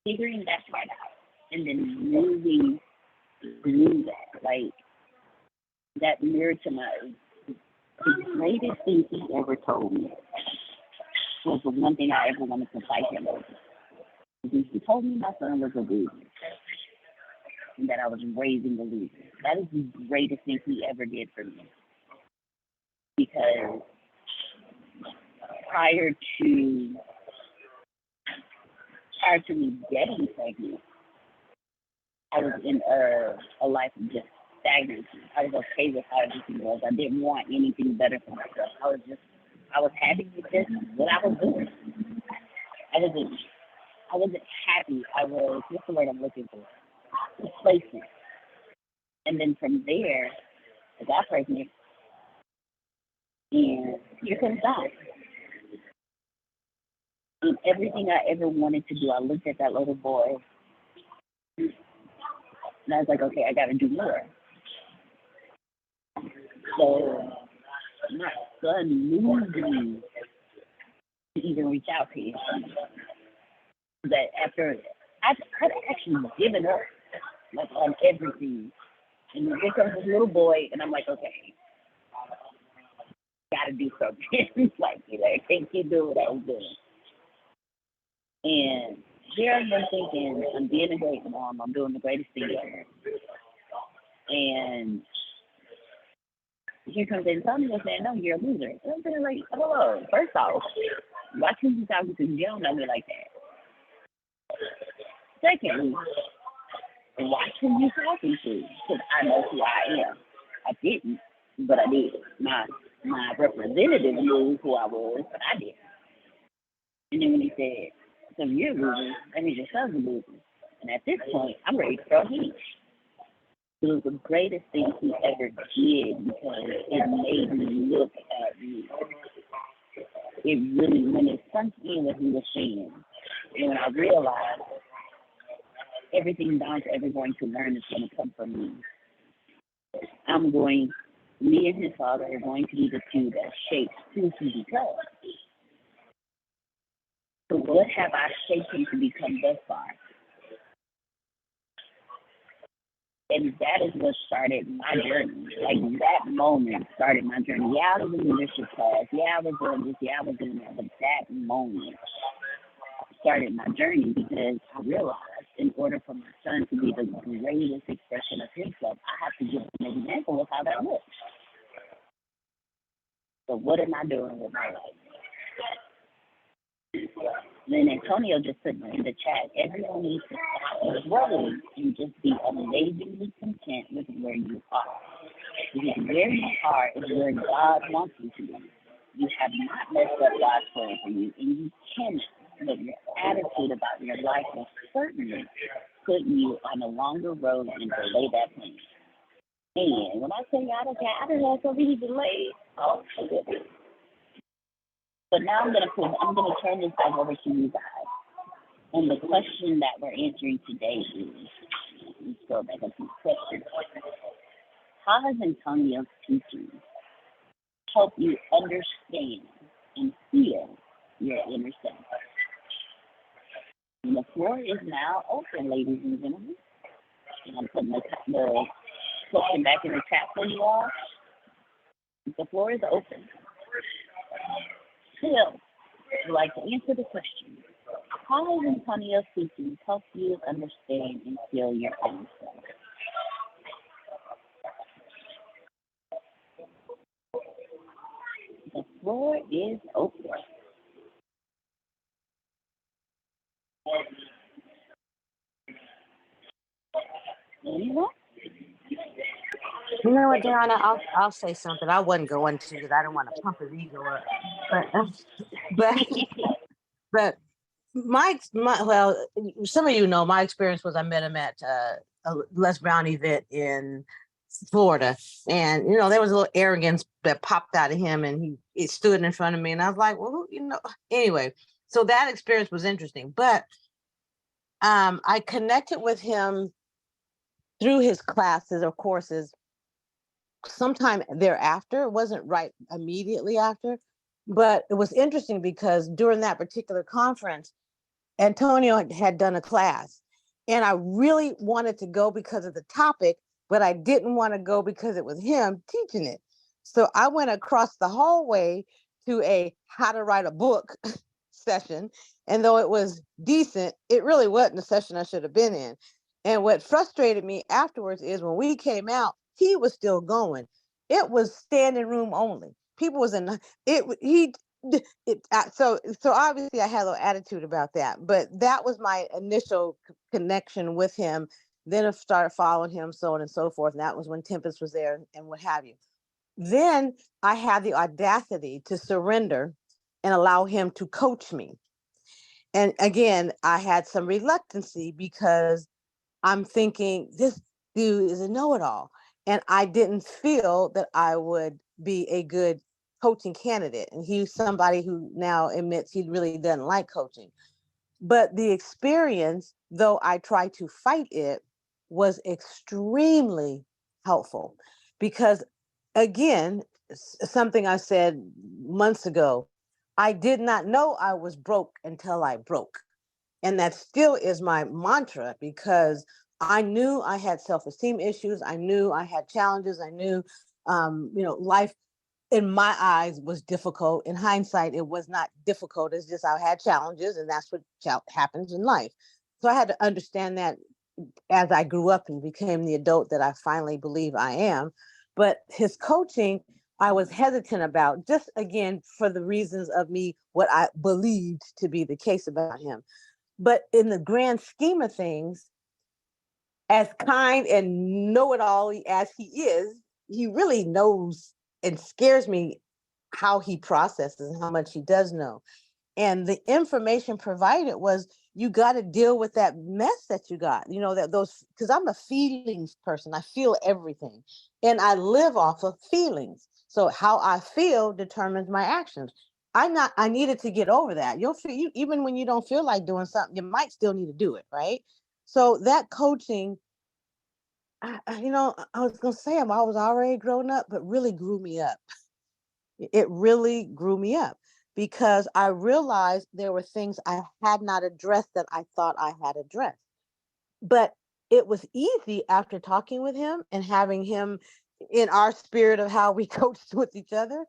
S3: figuring that part out and then moving through that, like that mirror to my the greatest thing he ever told me was the one thing I ever wanted to fight him over. He told me my son was a loser and that I was raising a loser. That is the greatest thing he ever did for me. Because prior to me getting pregnant, I was in a life of just stagnancy. I was okay with how everything was. I didn't want anything better for myself. I was happy with this, what I was doing. I wasn't happy. I was, what's the word I'm looking for? Complacent. And then from there, I got pregnant, and here comes God. And everything I ever wanted to do, I looked at that little boy, and I was like, okay, I got to do more. So my son moved me to even reach out to him. That after I'd actually given up like on everything, and here comes this little boy, and I'm like, okay, gotta do something. Like, I can't keep doing what I was doing. And here I've been thinking, I'm being a great mom, I'm doing the greatest thing ever. And here comes Antonio saying, no, you're a loser. And I'm saying, like, hello, first off, why couldn't you talk to me? You don't know me like that. Secondly, why couldn't you talking to me? Because I know who I am. I didn't, but I did. My representative knew who I was, but I didn't. And then when he said, so you're a loser, that means your son's a loser. And at this point, I'm ready to throw heat. It was the greatest thing he ever did because it made me look at me. It really, when it sunk in what he was saying, and when I realized everything Don's ever going to learn is going to come from me. Me and his father are going to be the two that shapes who he becomes. So what have I shaped him to become thus far? And that is what started my journey. Like, that moment started my journey. Yeah, I was in the leadership class. Yeah, I was doing this. Yeah, I was doing that. But that moment started my journey because I realized in order for my son to be the greatest expression of himself, I have to give him an example of how that looks. So what am I doing with my life? Then Antonio just put in the chat, everyone needs to stop growing and just be amazingly content with where you are. Because where you are is where God wants you to be. You have not messed up God's plan for you, and you cannot. But your attitude about your life will certainly put you on a longer road and delay that plan. And when I say I don't know so many delays. Oh, goodness. But now I'm gonna turn this back over to you guys. And the question that we're answering today is, let's go back up to the question. How has Antonio's teaching helped you understand and feel your inner self? And the floor is now open, ladies and gentlemen. And I'm putting the question back in the chat for you all. The floor is open. Who else would like to answer the question? How has Antonio's teaching helped you understand and feel your own self? floor is open. Anyone?
S9: You know what, Donna? I'll say something. I wasn't going to because I don't want to pump his ego up. But but well, some of you know my experience was I met him at a Les Brown event in Florida, and there was a little arrogance that popped out of him, and he stood in front of me, and I was like, well, anyway. So that experience was interesting, but I connected with him through his classes or courses sometime thereafter. It wasn't right immediately after, but it was interesting because during that particular conference, Antonio had done a class, and I really wanted to go because of the topic, but I didn't want to go because it was him teaching it. So I went across the hallway to a how to write a book session. And though it was decent, it really wasn't the session I should have been in. And what frustrated me afterwards is when we came out, he was still going. It was standing room only. People was in it. So obviously I had a little attitude about that, but that was my initial connection with him. Then I started following him, so on and so forth. And that was when Tempest was there and what have you. Then I had the audacity to surrender and allow him to coach me. And again, I had some reluctancy because I'm thinking this dude is a know-it-all. And I didn't feel that I would be a good coaching candidate. And he's somebody who now admits he really doesn't like coaching. But the experience, though I tried to fight it, was extremely helpful because, again, something I said months ago, I did not know I was broke until I broke. And that still is my mantra because I knew I had self-esteem issues. I knew I had challenges. I knew, life in my eyes was difficult. In hindsight, it was not difficult. It's just I had challenges, and that's what happens in life. So I had to understand that as I grew up and became the adult that I finally believe I am. But his coaching, I was hesitant about, just again, for the reasons of me, what I believed to be the case about him. But in the grand scheme of things, as kind and know-it-all as he is, he really knows and scares me how he processes and how much he does know. And the information provided was you got to deal with that mess that you got, because I'm a feelings person. I feel everything and I live off of feelings. So how I feel determines my actions. I needed to get over that. You'll feel even when you don't feel like doing something, you might still need to do it, right? So that coaching, I was gonna say I was already grown up, but really grew me up. It really grew me up because I realized there were things I had not addressed that I thought I had addressed. But it was easy after talking with him and having him in our spirit of how we coached with each other.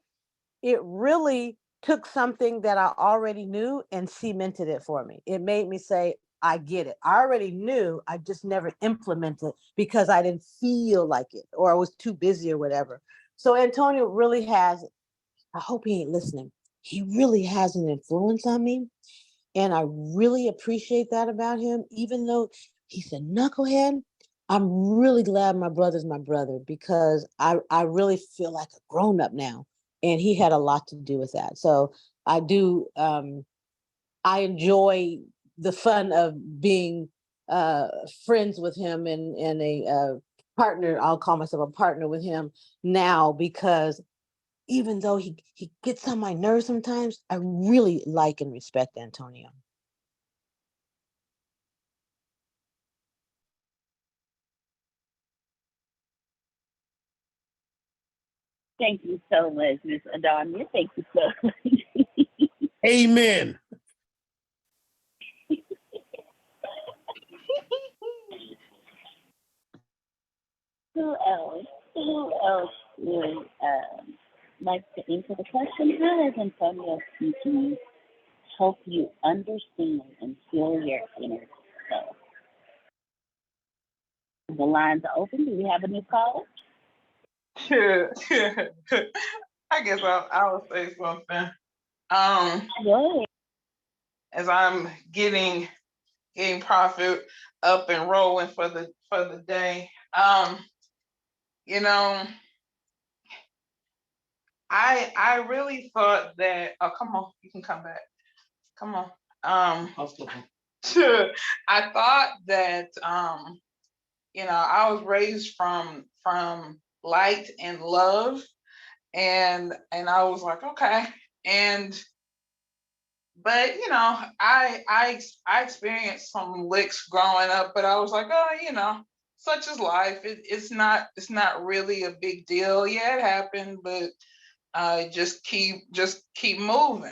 S9: It really took something that I already knew and cemented it for me. It made me say, I get it. I already knew, I just never implemented because I didn't feel like it or I was too busy or whatever. So Antonio really has, I hope he ain't listening. He really has an influence on me. And I really appreciate that about him. Even though he's a knucklehead, I'm really glad my brother's my brother because I really feel like a grown up now. And he had a lot to do with that. So I do, I enjoy the fun of being friends with him and a partner. I'll call myself a partner with him now because even though he gets on my nerves sometimes, I really like and respect Antonio.
S3: Thank you so much, Miss Adonia. Thank you so much.
S7: Amen.
S3: Who else? Who else would like to answer the question? How has Antonio teaching help you understand and feel your inner self? The lines are open. Do we have a new caller?
S10: I guess I'll say something.
S3: Good.
S10: As I'm getting profit up and rolling for the day. You know, I really thought that. Oh, come on, you can come back. Come on. I thought that I was raised from light and love, and I was like, okay, but I experienced some licks growing up, but I was like, oh, such is life. It's not really a big deal. Yeah, it happened, but just keep moving.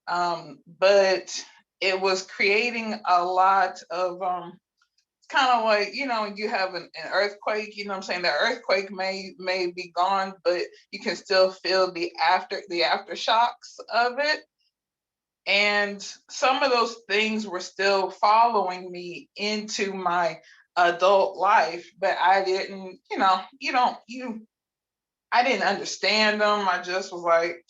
S10: But it was creating a lot of it's kind of like, you have an earthquake, you know what I'm saying? The earthquake may be gone, but you can still feel the aftershocks of it. And some of those things were still following me into my adult life, but I didn't, I didn't understand them. I just was like,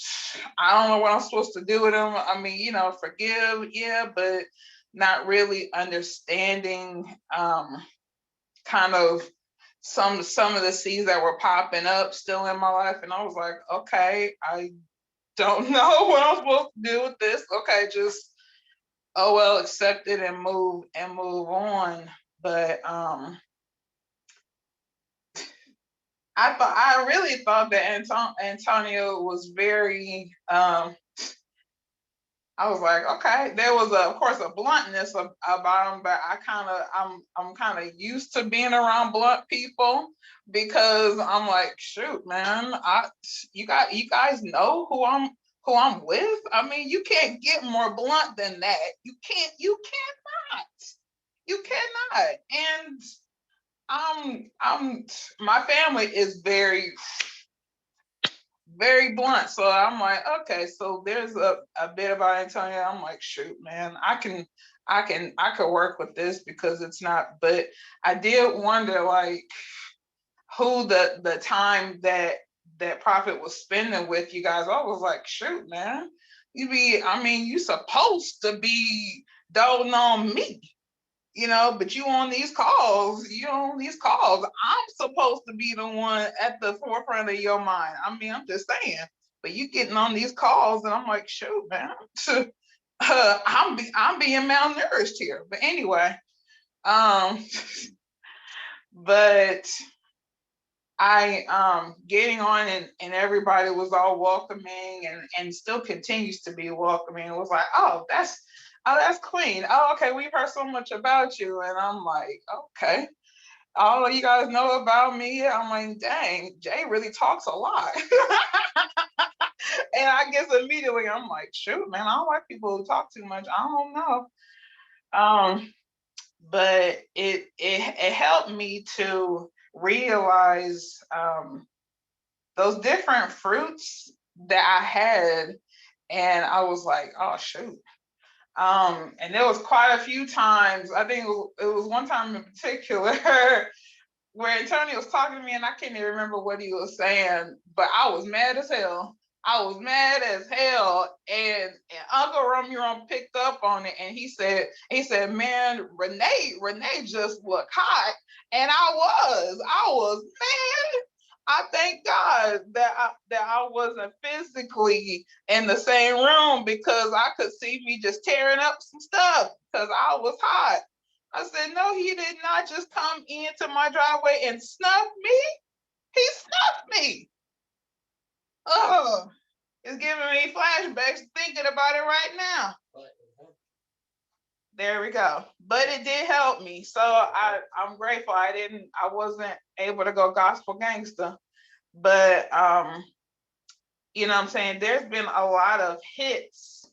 S10: I don't know what I'm supposed to do with them. I mean, forgive, yeah, but not really understanding kind of some of the seeds that were popping up still in my life. And I was like, okay, I don't know what I'm supposed to do with this. Okay, just oh well, accept it and move on. But I really thought that Antonio was very I was like, okay, there was of course a bluntness about him, but I'm kind of used to being around blunt people because I'm like, shoot, man, you guys know who I'm with. I mean, you can't get more blunt than that. You cannot. And my family is very blunt. So I'm like, okay, so there's a bit about Antonio. I'm like, shoot, man, I could work with this because it's not, but I did wonder like who the time that Prophet was spending with you guys. I was like, shoot, man, you supposed to be doting on me. But I'm supposed to be the one at the forefront of your mind. I'm just saying, but you getting on these calls and I'm like, shoot, man, I'm being malnourished here. But anyway, but I getting on and everybody was all welcoming and still continues to be welcoming. It was like, oh, that's Queen. Oh, okay, we've heard so much about you. And I'm like, okay. All of you guys know about me. I'm like, dang, Jay really talks a lot. And I guess immediately I'm like, shoot, man, I don't like people who talk too much. I don't know. But it helped me to realize those different fruits that I had. And I was like, oh, shoot. And there was quite a few times, I think it was one time in particular where Antonio was talking to me and I can't even remember what he was saying, but I was mad as hell. And Uncle Romuron picked up on it and he said, man, Renee just looked hot. And I was, man, I thank God that I wasn't physically in the same room because I could see me just tearing up some stuff because I was hot. I said, no, he did not just come into my driveway and snuff me. He snuffed me. Oh, it's giving me flashbacks thinking about it right now. There we go. But it did help me. So I'm grateful. I wasn't able to go gospel gangster. But you know what I'm saying? There's been a lot of hits.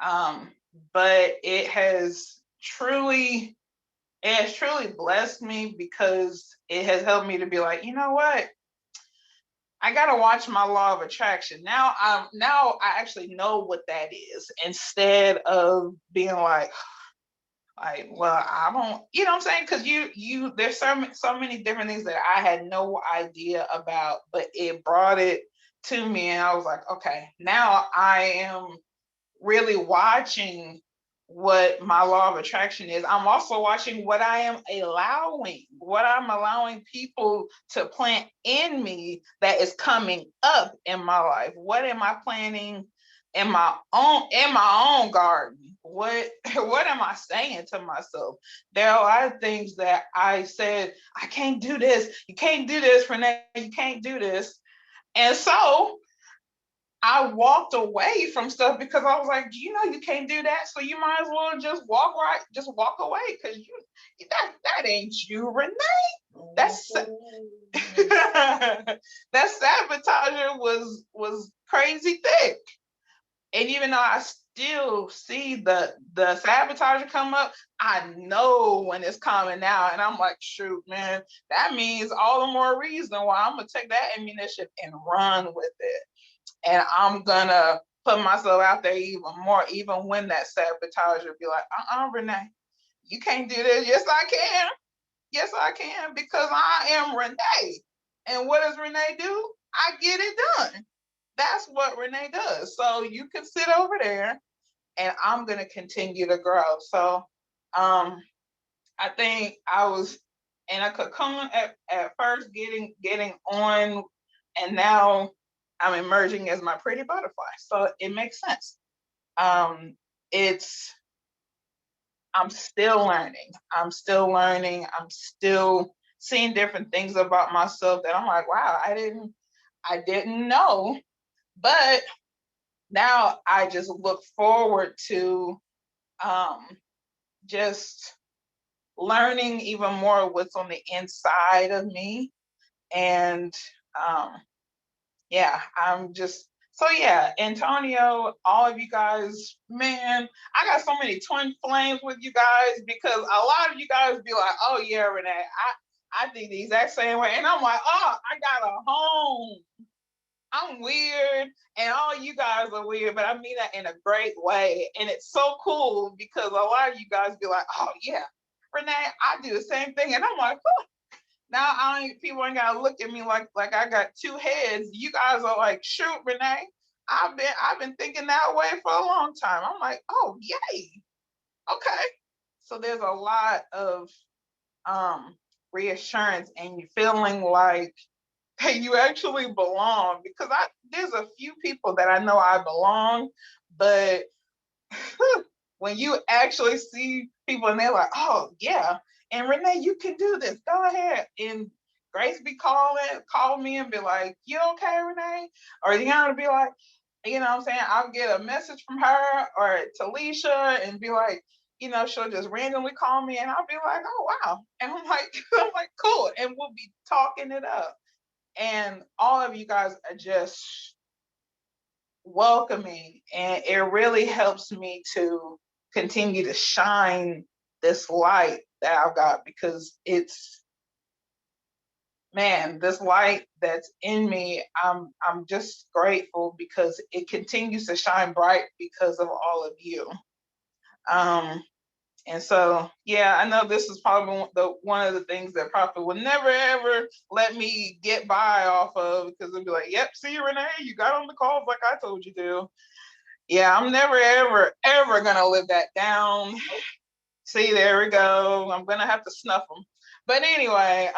S10: But it has truly blessed me because it has helped me to be like, you know what? I gotta watch my law of attraction. Now I actually know what that is instead of being like, well, I don't, you know what I'm saying? Because you there's so many different things that I had no idea about, but it brought it to me, and I was like, okay, now I am really watching what my law of attraction is. I'm also watching what I'm allowing people to plant in me that is coming up in my life. What am I planting in my own garden? What am I saying to myself? There are a lot of things that I said, I can't do this. You can't do this, Renee. You can't do this. And so I walked away from stuff because I was like, you can't do that. So you might as well just walk away, because that ain't you, Renee. That's that sabotager was crazy thick. And even though I still see the sabotager come up, I know when it's coming out. And I'm like, shoot, man, that means all the more reason why I'm gonna take that ammunition and run with it. And I'm gonna put myself out there even more, even when that sabotager be like, Renee, you can't do this. Yes, I can. Yes, I can, because I am Renee. And what does Renee do? I get it done. That's what Renee does. So you can sit over there and I'm gonna continue to grow. So I think I was in a cocoon at first getting on, and now I'm emerging as my pretty butterfly. So it makes sense. I'm still learning. I'm still seeing different things about myself that I'm like, wow, I didn't know. But now I just look forward to just learning even more what's on the inside of me. And Antonio, all of you guys, man, I got so many twin flames with you guys, because a lot of you guys be like, oh yeah, Renee, I think the exact same way. And I'm like, oh, I got a home. I'm weird, and all you guys are weird, but I mean that in a great way. And it's so cool because a lot of you guys be like, oh yeah, Renee, I do the same thing. And I'm like, oh. Now people ain't gotta look at me like I got two heads. You guys are like, shoot, Renee, I've been thinking that way for a long time. I'm like, oh yay. Okay. So there's a lot of reassurance, and you feeling like, hey, you actually belong, because there's a few people that I know I belong, but when you actually see people and they're like, oh yeah, and Renee, you can do this, go ahead. And Grace be call me and be like, you okay, Renee? Or Deanna be like, you know what I'm saying? I'll get a message from her or Talisha and be like, she'll just randomly call me and I'll be like, oh wow. And I'm like, cool. And we'll be talking it up. And all of you guys are just welcoming, and it really helps me to continue to shine this light that I've got, because this light that's in me, I'm just grateful because it continues to shine bright because of all of you. And so, yeah, I know this is probably one of the things that Prophet will never, ever let me get by off of, because they'll be like, yep, see, Renee, you got on the calls like I told you to. Yeah, I'm never, ever, ever going to live that down. See, there we go. I'm going to have to snuff them. But anyway,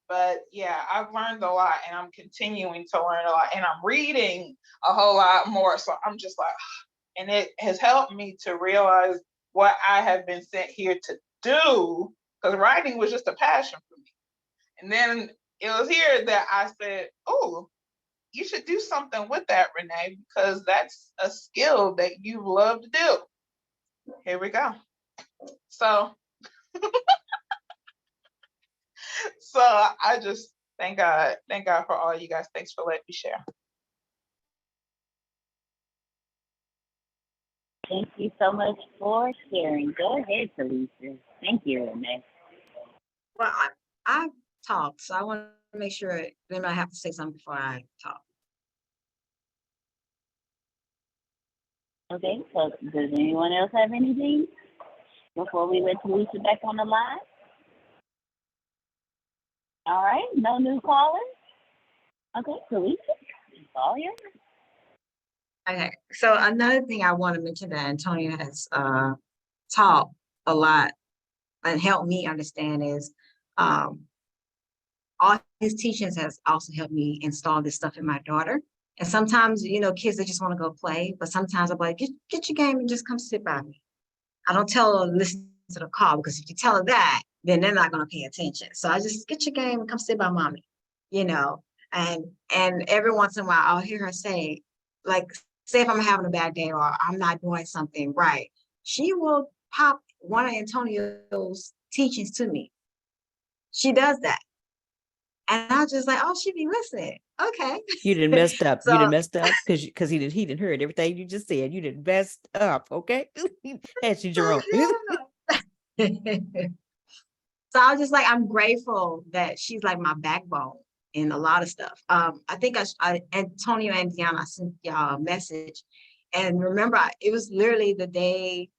S10: but yeah, I've learned a lot, and I'm continuing to learn a lot, and I'm reading a whole lot more. So I'm just like, and it has helped me to realize what I have been sent here to do, because writing was just a passion for me. And then it was here that I said, oh, you should do something with that, Renee, because that's a skill that you love to do. Here we go. So, I just thank God for all you guys. Thanks for letting me share.
S3: Thank you so much for sharing. Go ahead, Talisha. Thank you, Renee.
S4: Well, I talked, so I want to make sure then I have to say something before I talk.
S3: Okay, so does anyone else have anything before we let Talisha back on the line? All right, no new callers? Okay, Felicia, it's all yours.
S4: Okay, so another thing I want to mention that Antonio has taught a lot and helped me understand is um, all his teachings has also helped me install this stuff in my daughter. And sometimes, kids, they just want to go play, but sometimes I'm like, get your game and just come sit by me. I don't tell her listen to the call because if you tell her that, then they're not going to pay attention. So I just get your game and come sit by mommy, you know. And every once in a while, I'll hear her say, like, say if I'm having a bad day or I'm not doing something right, she will pop one of Antonio's teachings to me. She does that. And I was just like, oh, she be listening. Okay.
S2: You didn't messed up. You
S4: So
S2: didn't messed up because he didn't heard everything you just said. You didn't messed up. Okay. Ask you, Jerome.
S4: so I was just like, I'm grateful that she's like my backbone in a lot of stuff. I think Antonio and Deanna sent y'all a message, and remember, it was literally the day,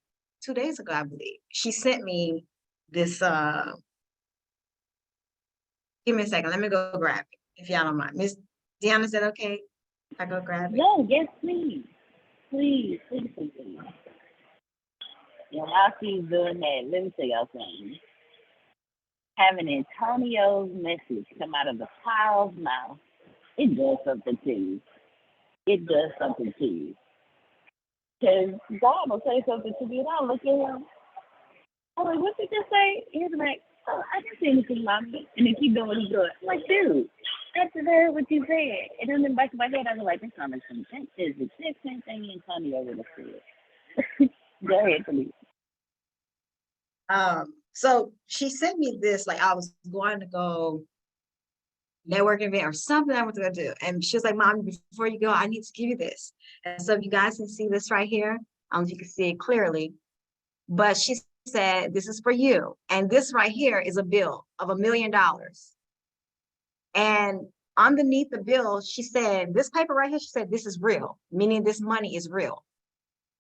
S4: 2 days ago, I believe. She sent me this. Give me a second. Let me go grab it if y'all don't mind. Miss Deanna, is that okay? If I go grab it.
S3: No, yes, please. Please, please, please, please. While she's doing that, let me tell y'all something. Having Antonio's message come out of the child's mouth, it does something to you. It does something to you. Because God will say something to me, and I'll look at him. I'm like, what did you just say? He's like, oh, I didn't say anything, mommy. And then keep doing what he's doing. I'm like, dude, I just heard what you said. And then in the back of my head, I was like, this not making sense. That is the exact same thing Antonio would have said. Go ahead, please.
S4: So she sent me this, like I was going to go networking event or something I was going to do. And she was like, Mom, before you go, I need to give you this. And so if you guys can see this right here, I don't know if you can see it clearly, but she said, this is for you. And this right here is a bill of $1 million. And underneath the bill, she said, this paper right here, she said, this is real, meaning this money is real,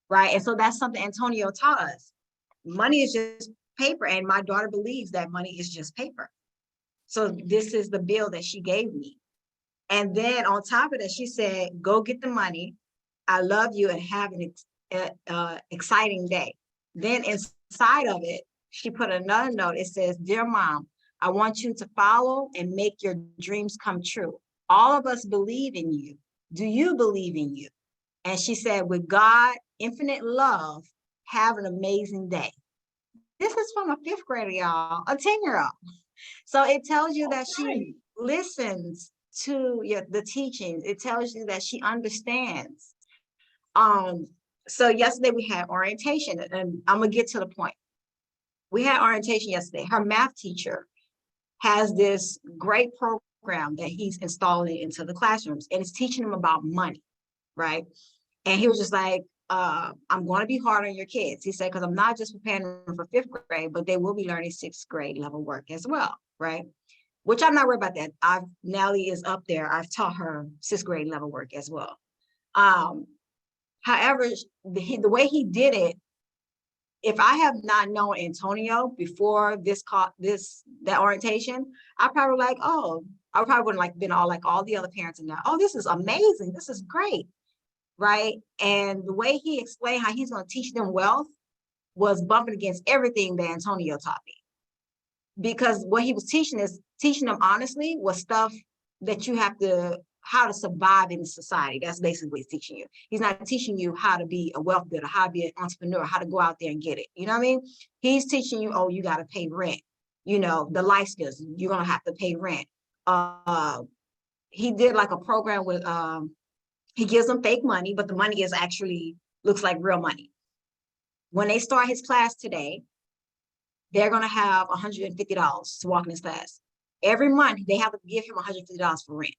S4: right? And so that's something Antonio taught us. Money is just paper, and my daughter believes that money is just paper. So this is the bill that she gave me. And then on top of that, she said, go get the money. I love you and have an exciting day. Then inside of it, she put another note. It says, dear mom, I want you to follow and make your dreams come true. All of us believe in you. Do you believe in you? And she said, with God, infinite love, have an amazing day. This is from a 5th grader, y'all, a 10-year-old. So it tells you that she listens to the teachings. It tells you that she understands. So yesterday we had orientation, and I'm gonna get to the point. We had orientation yesterday. Her math teacher has this great program that he's installing into the classrooms, and it's teaching them about money, right? And he was just like, I'm going to be hard on your kids. He said, because I'm not just preparing them for 5th grade, but they will be learning 6th grade level work as well, right? Which I'm not worried about that. Nellie is up there. I've taught her 6th grade level work as well. However, the way he did it, if I have not known Antonio before that orientation, I probably like, oh, I probably wouldn't like been all like all the other parents and now, oh, this is amazing. This is great. Right. And the way he explained how he's going to teach them wealth was bumping against everything that Antonio taught me. Because what he was teaching them honestly was stuff that you have to, how to survive in society. That's basically what he's teaching you. He's not teaching you how to be a wealth builder, how to be an entrepreneur, how to go out there and get it. You know what I mean? He's teaching you, oh, you got to pay rent. You know, the life skills, you're going to have to pay rent. He did like a program with, he gives them fake money, but the money is actually looks like real money. When they start his class today, they're going to have $150 to walk in his class. Every month, they have to give him $150 for rent.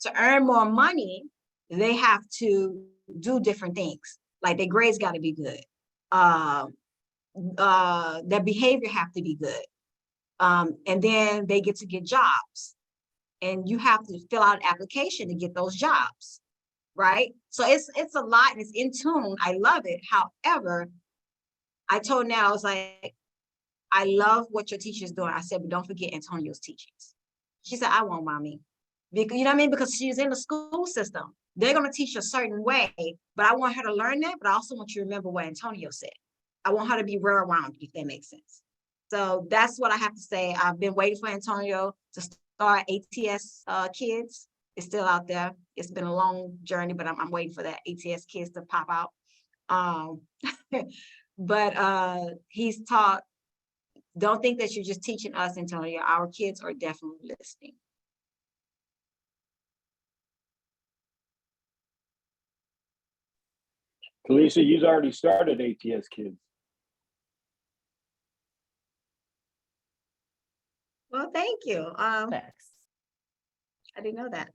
S4: To earn more money, they have to do different things. Like their grades got to be good. Their behavior have to be good. And then they get to get jobs. And you have to fill out an application to get those jobs. Right? So it's a lot and it's in tune. I love it. However, I told Nell, I was like, I love what your teacher's doing. I said, but don't forget Antonio's teachings. She said, I won't, mommy. Because you know what I mean? Because she's in the school system. They're gonna teach a certain way, but I want her to learn that, but I also want you to remember what Antonio said. I want her to be well-rounded, if that makes sense. So that's what I have to say. I've been waiting for Antonio to start ATS kids. It's still out there. It's been a long journey, but I'm waiting for that ATS kids to pop out. But he's taught, don't think that you're just teaching us, Antonio. Our kids are definitely listening.
S8: Talisa, you've already started ATS Kids.
S4: Well, thank you.
S2: Facts.
S4: I didn't know that.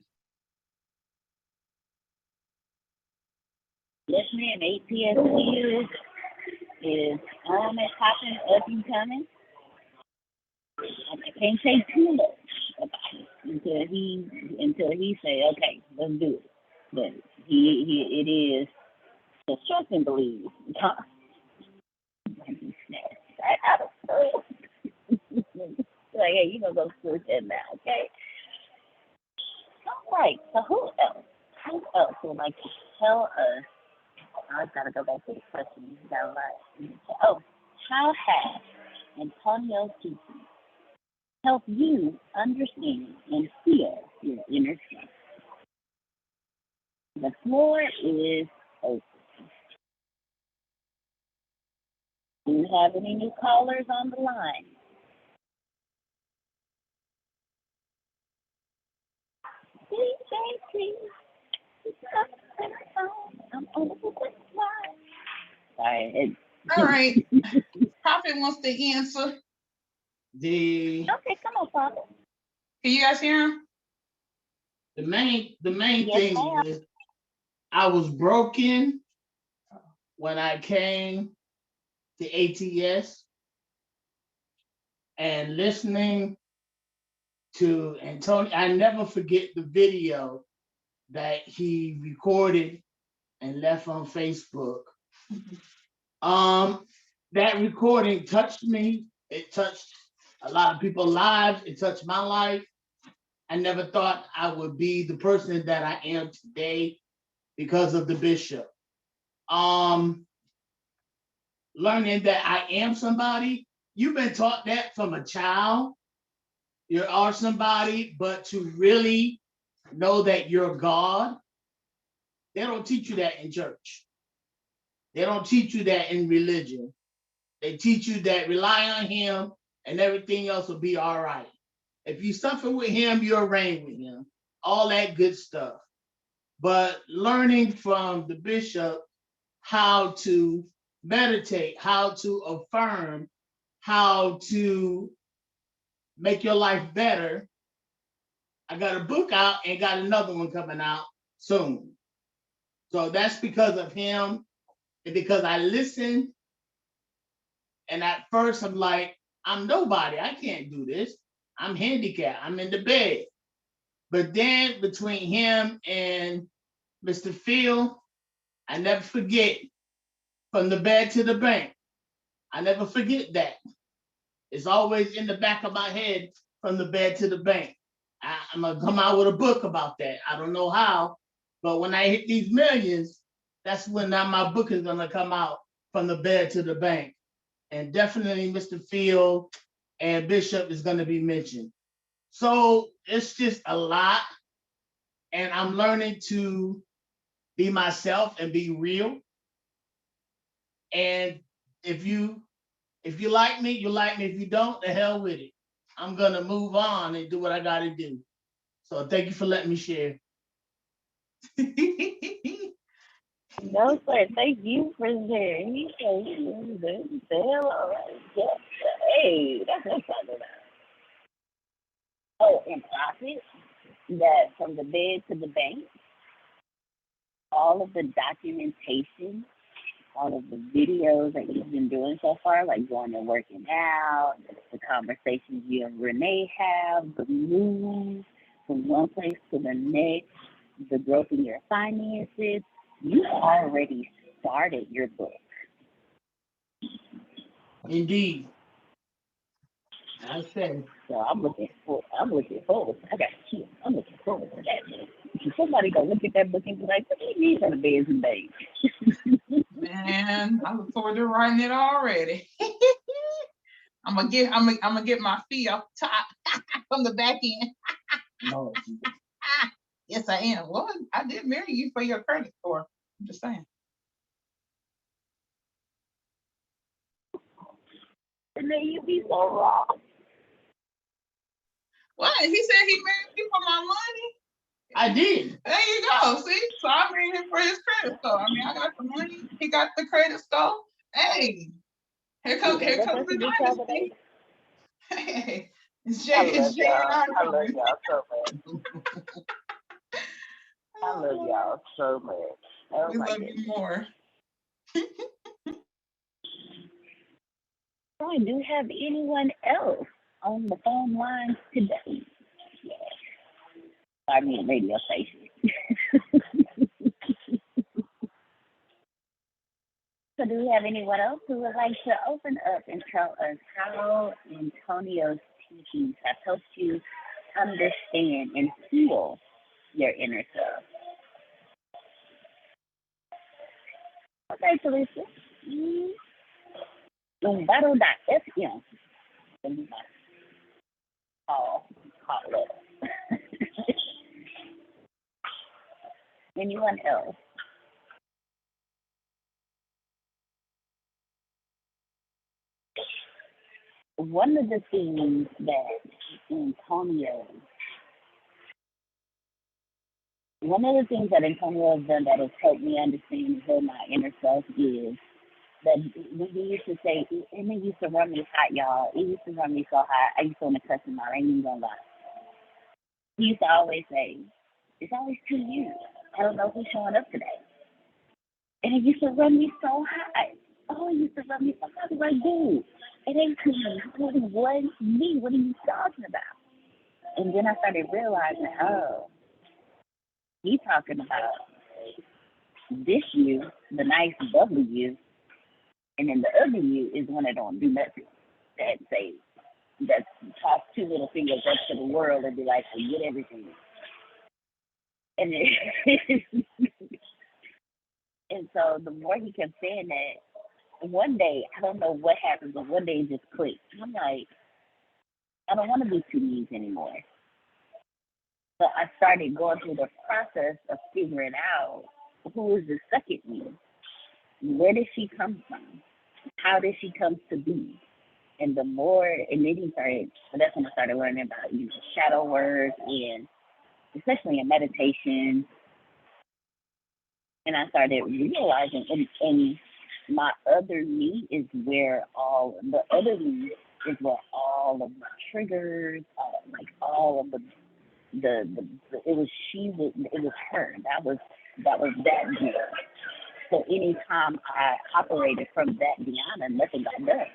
S3: Yes, ma'am. ATS Kids is on and popping, up and coming. I can't say too much about it until he say, okay, let's do it. But it is the trust and believe. Right out of school. Like, hey, you gonna go to school now, okay? All right. So who else? Who else would like to tell us? I've got to go back to the question. You got a lot. Oh, how has Antonio's teaching help you understand and feel your inner self? The floor is open. Do you have any new callers on the line? I'm on the line. Sorry.
S10: All right. Prophet wants to answer.
S7: The
S3: Okay, come on, Father.
S10: Can you guys hear him?
S7: main
S3: Yes,
S7: thing
S3: ma'am.
S7: is I was broken when I came to ATS, and listening to Antonio, I never forget the video that he recorded and left on Facebook. That recording touched me. It touched a lot of people's lives. It touched my life. I never thought I would be the person that I am today because of the bishop. Learning that I am somebody. You've been taught that from a child. You are somebody, but to really know that you're God, they don't teach you that in church. They don't teach you that in religion. They teach you that rely on him and everything else will be all right. If you suffer with him, you'll reign with him. All that good stuff. But learning from the bishop how to meditate, how to affirm, how to make your life better. I got a book out and got another one coming out soon. So that's because of him and because I listened. And at first I'm like, I'm nobody. I can't do this. I'm handicapped. I'm in the bed. But then between him and Mr. Phil, I never forget, from the bed to the bank. I never forget that. It's always in the back of my head, from the bed to the bank. I'm gonna come out with a book about that. I don't know how, but when I hit these millions, that's when now my book is gonna come out, from the bed to the bank. And definitely Mr. Phil and Bishop is gonna be mentioned. So it's just a lot. And I'm learning to be myself and be real. And if you like me, you like me. If you don't, the hell with it. I'm gonna move on and do what I gotta do. So thank you for letting me share.
S3: No, sir. Thank you for sharing. He said the hell all right. Yes. Hey, that's what I'm talking about. Oh, and profit, that from the bed to the bank, all of the documentation, all of the videos that you've been doing so far, like going and working out, the conversations you and Renee have, the moves from one place to the next, the growth in your finances, you already started your book.
S7: Indeed. I said,
S3: So I'm looking forward. I got you. I'm looking forward somebody gonna look at that book and be like, what do you mean from the beds and babes?
S10: Man, I look forward to writing it already. I'm gonna get my fee off the top from the back end.
S7: No.
S10: Yes, I am. Well, I did marry you for your credit score. I'm just saying.
S3: And then you be so wrong.
S10: What? He said he married me for my money.
S7: I did.
S10: There you go. See, so I married him for his credit score. I mean, I got the money. He got the credit score. Hey, here comes the dynasty. Hey, it's Jay and I.
S3: I love y'all so much. I love y'all so much. Oh
S10: We
S3: my
S10: love
S3: goodness.
S10: you more.
S3: Roy, do you have anyone else on the phone lines today? Yeah. I mean, radio station. So do we have anyone else who would like to open up and tell us how Antonio's teachings have helped you understand and heal your inner self? Okay, Teresa. Battle.fm. Call it. Anyone else? One of the things that Antonio has done that has helped me understand and heal my inner self is that when he used to say, and it used to run me hot, y'all. It used to run me so hot. I used to want to cuss him out. I ain't even gonna lie. He used to always say, it's always 2 years. I don't know who's showing up today. And it used to run me so hot. Oh, it used to run me so hot. I was like, dude, it ain't 2 years. What me? What are you talking about? And then I started realizing, oh, he's talking about this you, the nice bubbly you, and then the other you is one that don't do nothing. That toss 2 little fingers up to the world and be like, forget everything. And and so the more he kept saying that, one day, I don't know what happened, but one day it just clicked. I'm like, I don't want to be 2 me's anymore. So I started going through the process of figuring out who is the second me? Where did she come from? How did she come to be? And the more, and then so that's when I started learning about, shadow work, and especially in meditation. And I started realizing, and my other me is where all the triggers, all of it was her. That was that girl. So anytime I operated from that Deanna, nothing got done.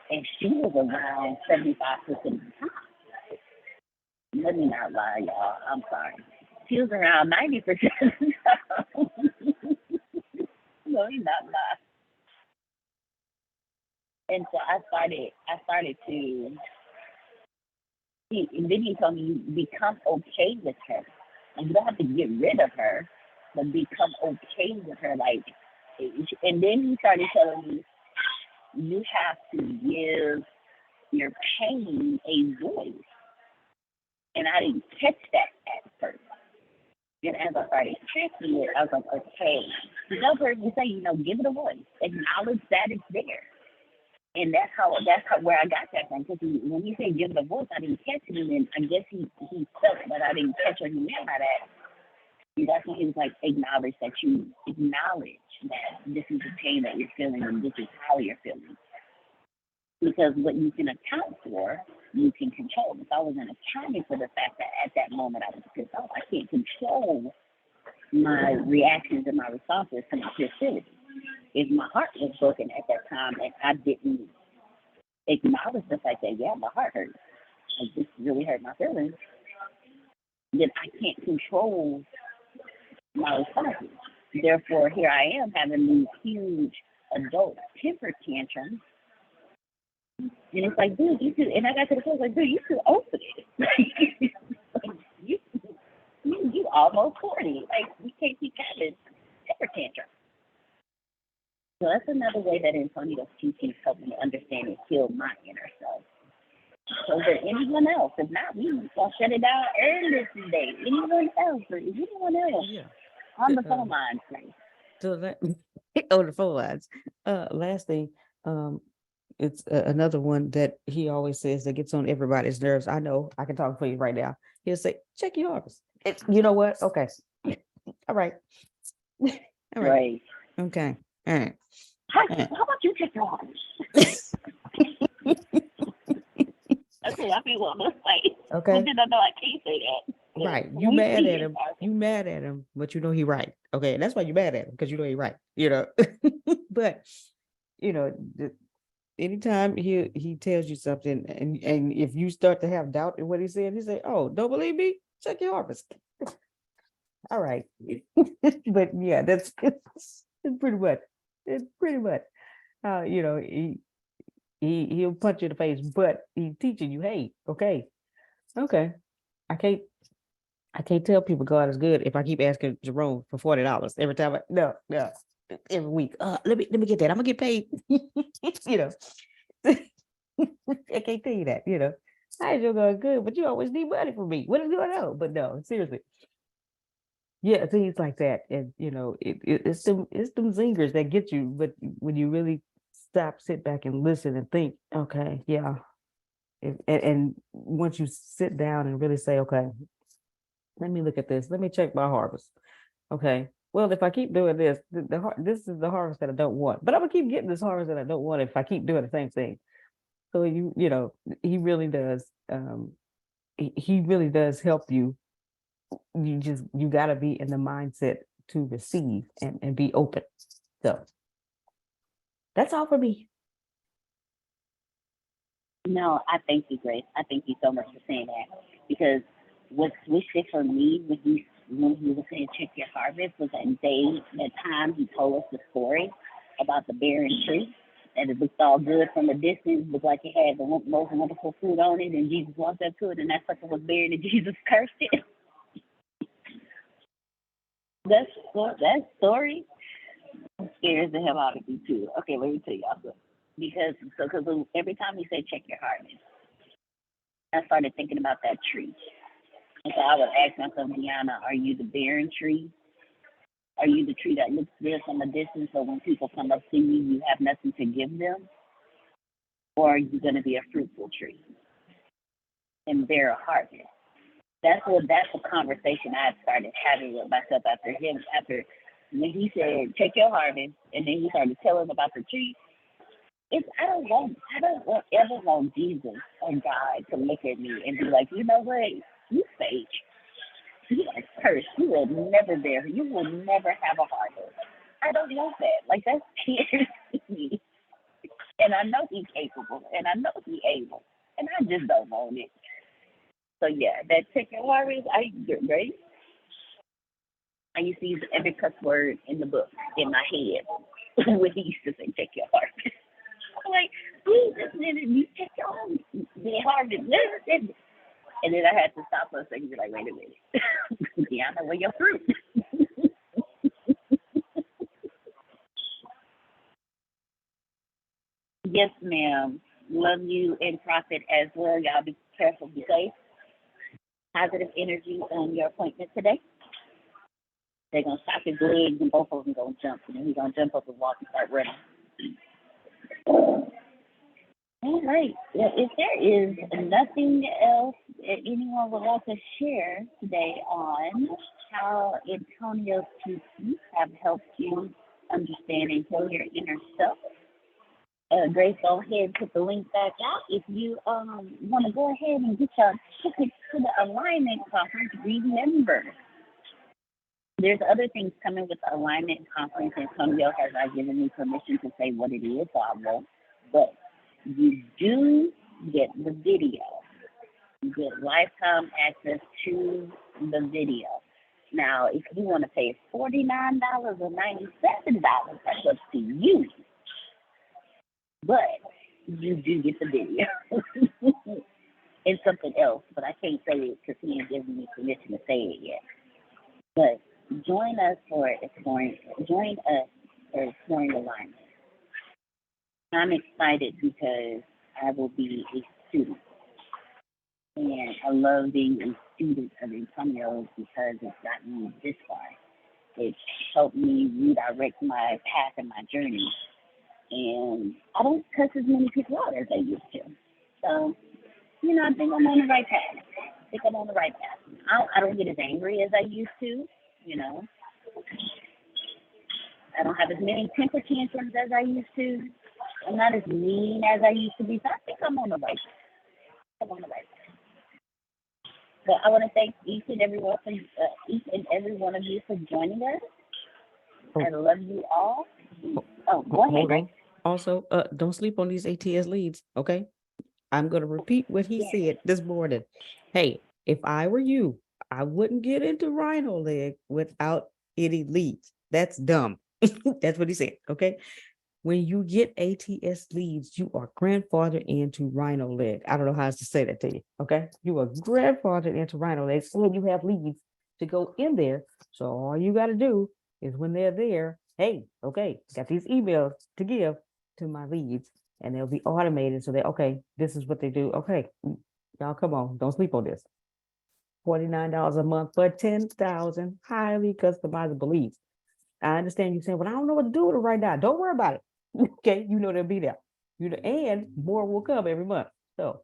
S3: And she was around 75% of the time. Let me not lie, y'all. I'm sorry. She was around 90% of the time. Let me not lie. And so I started to, and then he told me, you become okay with her. And you don't have to get rid of her, but become okay with her. And then he started telling me, you have to give your pain a voice. And I didn't catch that at first. And as I started catching it, I was like, okay. You know, heard me say, give it a voice. Acknowledge that it's there. And that's how where I got that from. Because when he said give it a voice, I didn't catch it. And then I guess he felt that I didn't catch what he meant by that. And that's when he was like, acknowledge that this is the pain that you're feeling and this is how you're feeling. Because what you can account for, you can control. If I wasn't accounting for the fact that at that moment I was pissed off, I can't control my reactions and my responses to my hostility. If my heart was broken at that time and I didn't acknowledge the fact that, yeah, my heart hurt, like this really hurt my feelings, then I can't control my responses. Therefore, here I am having these huge adult temper tantrums. And it's like, dude, and I got to the point like, dude, you too old for this. you almost 40. Like, we can't keep having temper tantrums. So that's another way that Antonio's teachings helped me understand and heal my inner self. So is there anyone else? If not, we gonna shut it down early today. Anyone else? Or is anyone else
S2: Yeah.
S3: on the
S2: The,
S3: phone line, please?
S2: So that on the phone lines. Last thing, it's another one that he always says that gets on everybody's nerves. I know I can talk for you right now. He'll say, "Check your harvest." You know what? Okay, all right, all right,
S3: Right.
S2: okay, all right.
S3: How
S2: All right.
S3: about you check your harvest? Okay, I feel what let's say.
S2: Okay,
S3: Well, then I know I can't say that. But
S2: right. You
S3: we
S2: mad
S3: see
S2: at
S3: it.
S2: him? You mad at him? But you know he right. Okay, that's why you mad at him, because you know he right. You know, but you know, anytime he tells you something, and if you start to have doubt in what he said, he say, "Oh, don't believe me? Check your harvest." All right, but yeah, that's it's pretty much you know, he'll punch you in the face, but he's teaching you, hey, okay, I can't tell people God is good if I keep asking Jerome for $40 every time. No, every week. Let me get that. I'm gonna get paid. You know, I can't tell you that. You know, I you're going good, but you always need money from me. What is going on? But no, seriously, yeah, things like that, and you know, it's them zingers that get you. But when you really stop, sit back, and listen and think, okay, yeah, and once you sit down and really say, okay, let me look at this. Let me check my harvest. Okay. Well, if I keep doing this, this is the harvest that I don't want. But I'm gonna keep getting this harvest that I don't want if I keep doing the same thing. So you know, he really does. He really does help you. You gotta be in the mindset to receive and be open. So that's all for me.
S3: No, I thank you, Grace. I thank you so much for saying that. Because what switched it for me when he was saying check your harvest was that time he told us the story about the barren tree. And it looked all good from a distance, looked like it had the most wonderful fruit on it, and Jesus walked up to it, and that sucker was barren, and Jesus cursed it. That story scares the hell out of me too. Okay, let me tell y'all something. Because every time he said check your harvest, I started thinking about that tree. And so I would ask myself, Deanna, are you the barren tree? Are you the tree that looks good from a distance, so when people come up to you, you have nothing to give them? Or are you going to be a fruitful tree and bear a harvest? That's a conversation I started having with myself after when he said, check your harvest, and then he started telling about the tree. I don't ever want Jesus or God to look at me and be like, you know what, you fake. You are cursed. You will never have a harvest. I don't want that. Like, that scares me. And I know he's capable, and I know he's able, and I just don't want it. So yeah, that chicken harvest, right? I used to use every cuss word in the book in my head when he used to say check your harvest. I'm like, please, just you check your harvest. And then I had to stop for a second and be like, wait a minute. Deanna, where your fruit? Yes, ma'am. Love you and Prophet as well. Y'all be careful, be safe. Positive energy on your appointment today. They're going to stop his legs and both of them going to jump. And then he's going to jump up and walk and start running. All right. Well, if there is nothing else that anyone would like to share today on how Antonio's teachings have helped you understand and heal your inner self, Grace, go ahead and put the link back out. If you want to go ahead and get your tickets to the Alignment Conference, remember, there's other things coming with the Alignment Conference. Antonio has not given me permission to say what it is, so I won't. But you do get the video. You get lifetime access to the video. Now, if you want to pay $49 or $97, that's up to you. But you do get the video. And something else, but I can't say it because he ain't given me permission to say it yet. But join us for exploring. Join us for exploring alignment. I'm excited because I will be a student, and I love being a student of Antonio because it's gotten me this far. It's helped me redirect my path and my journey, and I don't cuss as many people out as I used to. So, I think I'm on the right path. I don't get as angry as I used to. You know, I don't have as many temper tantrums as I used to. I'm not as mean as I used to be. So I think I'm on the right path. I'm on the right path. But I want to thank each and every one of you for joining us.
S2: Oh.
S3: I love you all. Oh, go ahead.
S2: Hold on. Also, don't sleep on these ATS leads, okay? I'm going to repeat what he
S3: Yes.
S2: said this morning. Hey, if I were you, I wouldn't get into rhino leg without any leads. That's dumb. That's what he said, okay? When you get ATS leads, you are grandfathered into rhino leg. I don't know how else to say that to you, okay? You are grandfathered into rhino leg, and you have leads to go in there. So all you got to do is when they're there, hey, okay, got these emails to give to my leads, and they'll be automated so that, okay, this is what they do. Okay, y'all come on, don't sleep on this. $49 a month for 10,000 highly customizable leads. I understand you saying, well, I don't know what to do with it right now. Don't worry about it. Okay, they'll be there. And more will come every month. So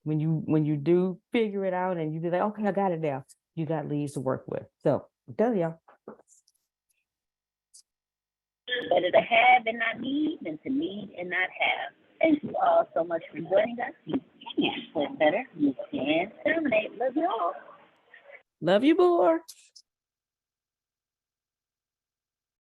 S2: when you do figure it out and you do like, okay, I got it now, you got leads to work with. So I'm telling y'all.
S3: Better to have and not need than to need and not have. Thank you all so much for joining us. You can't quit better. You can terminate. Love you all.
S2: Love you more.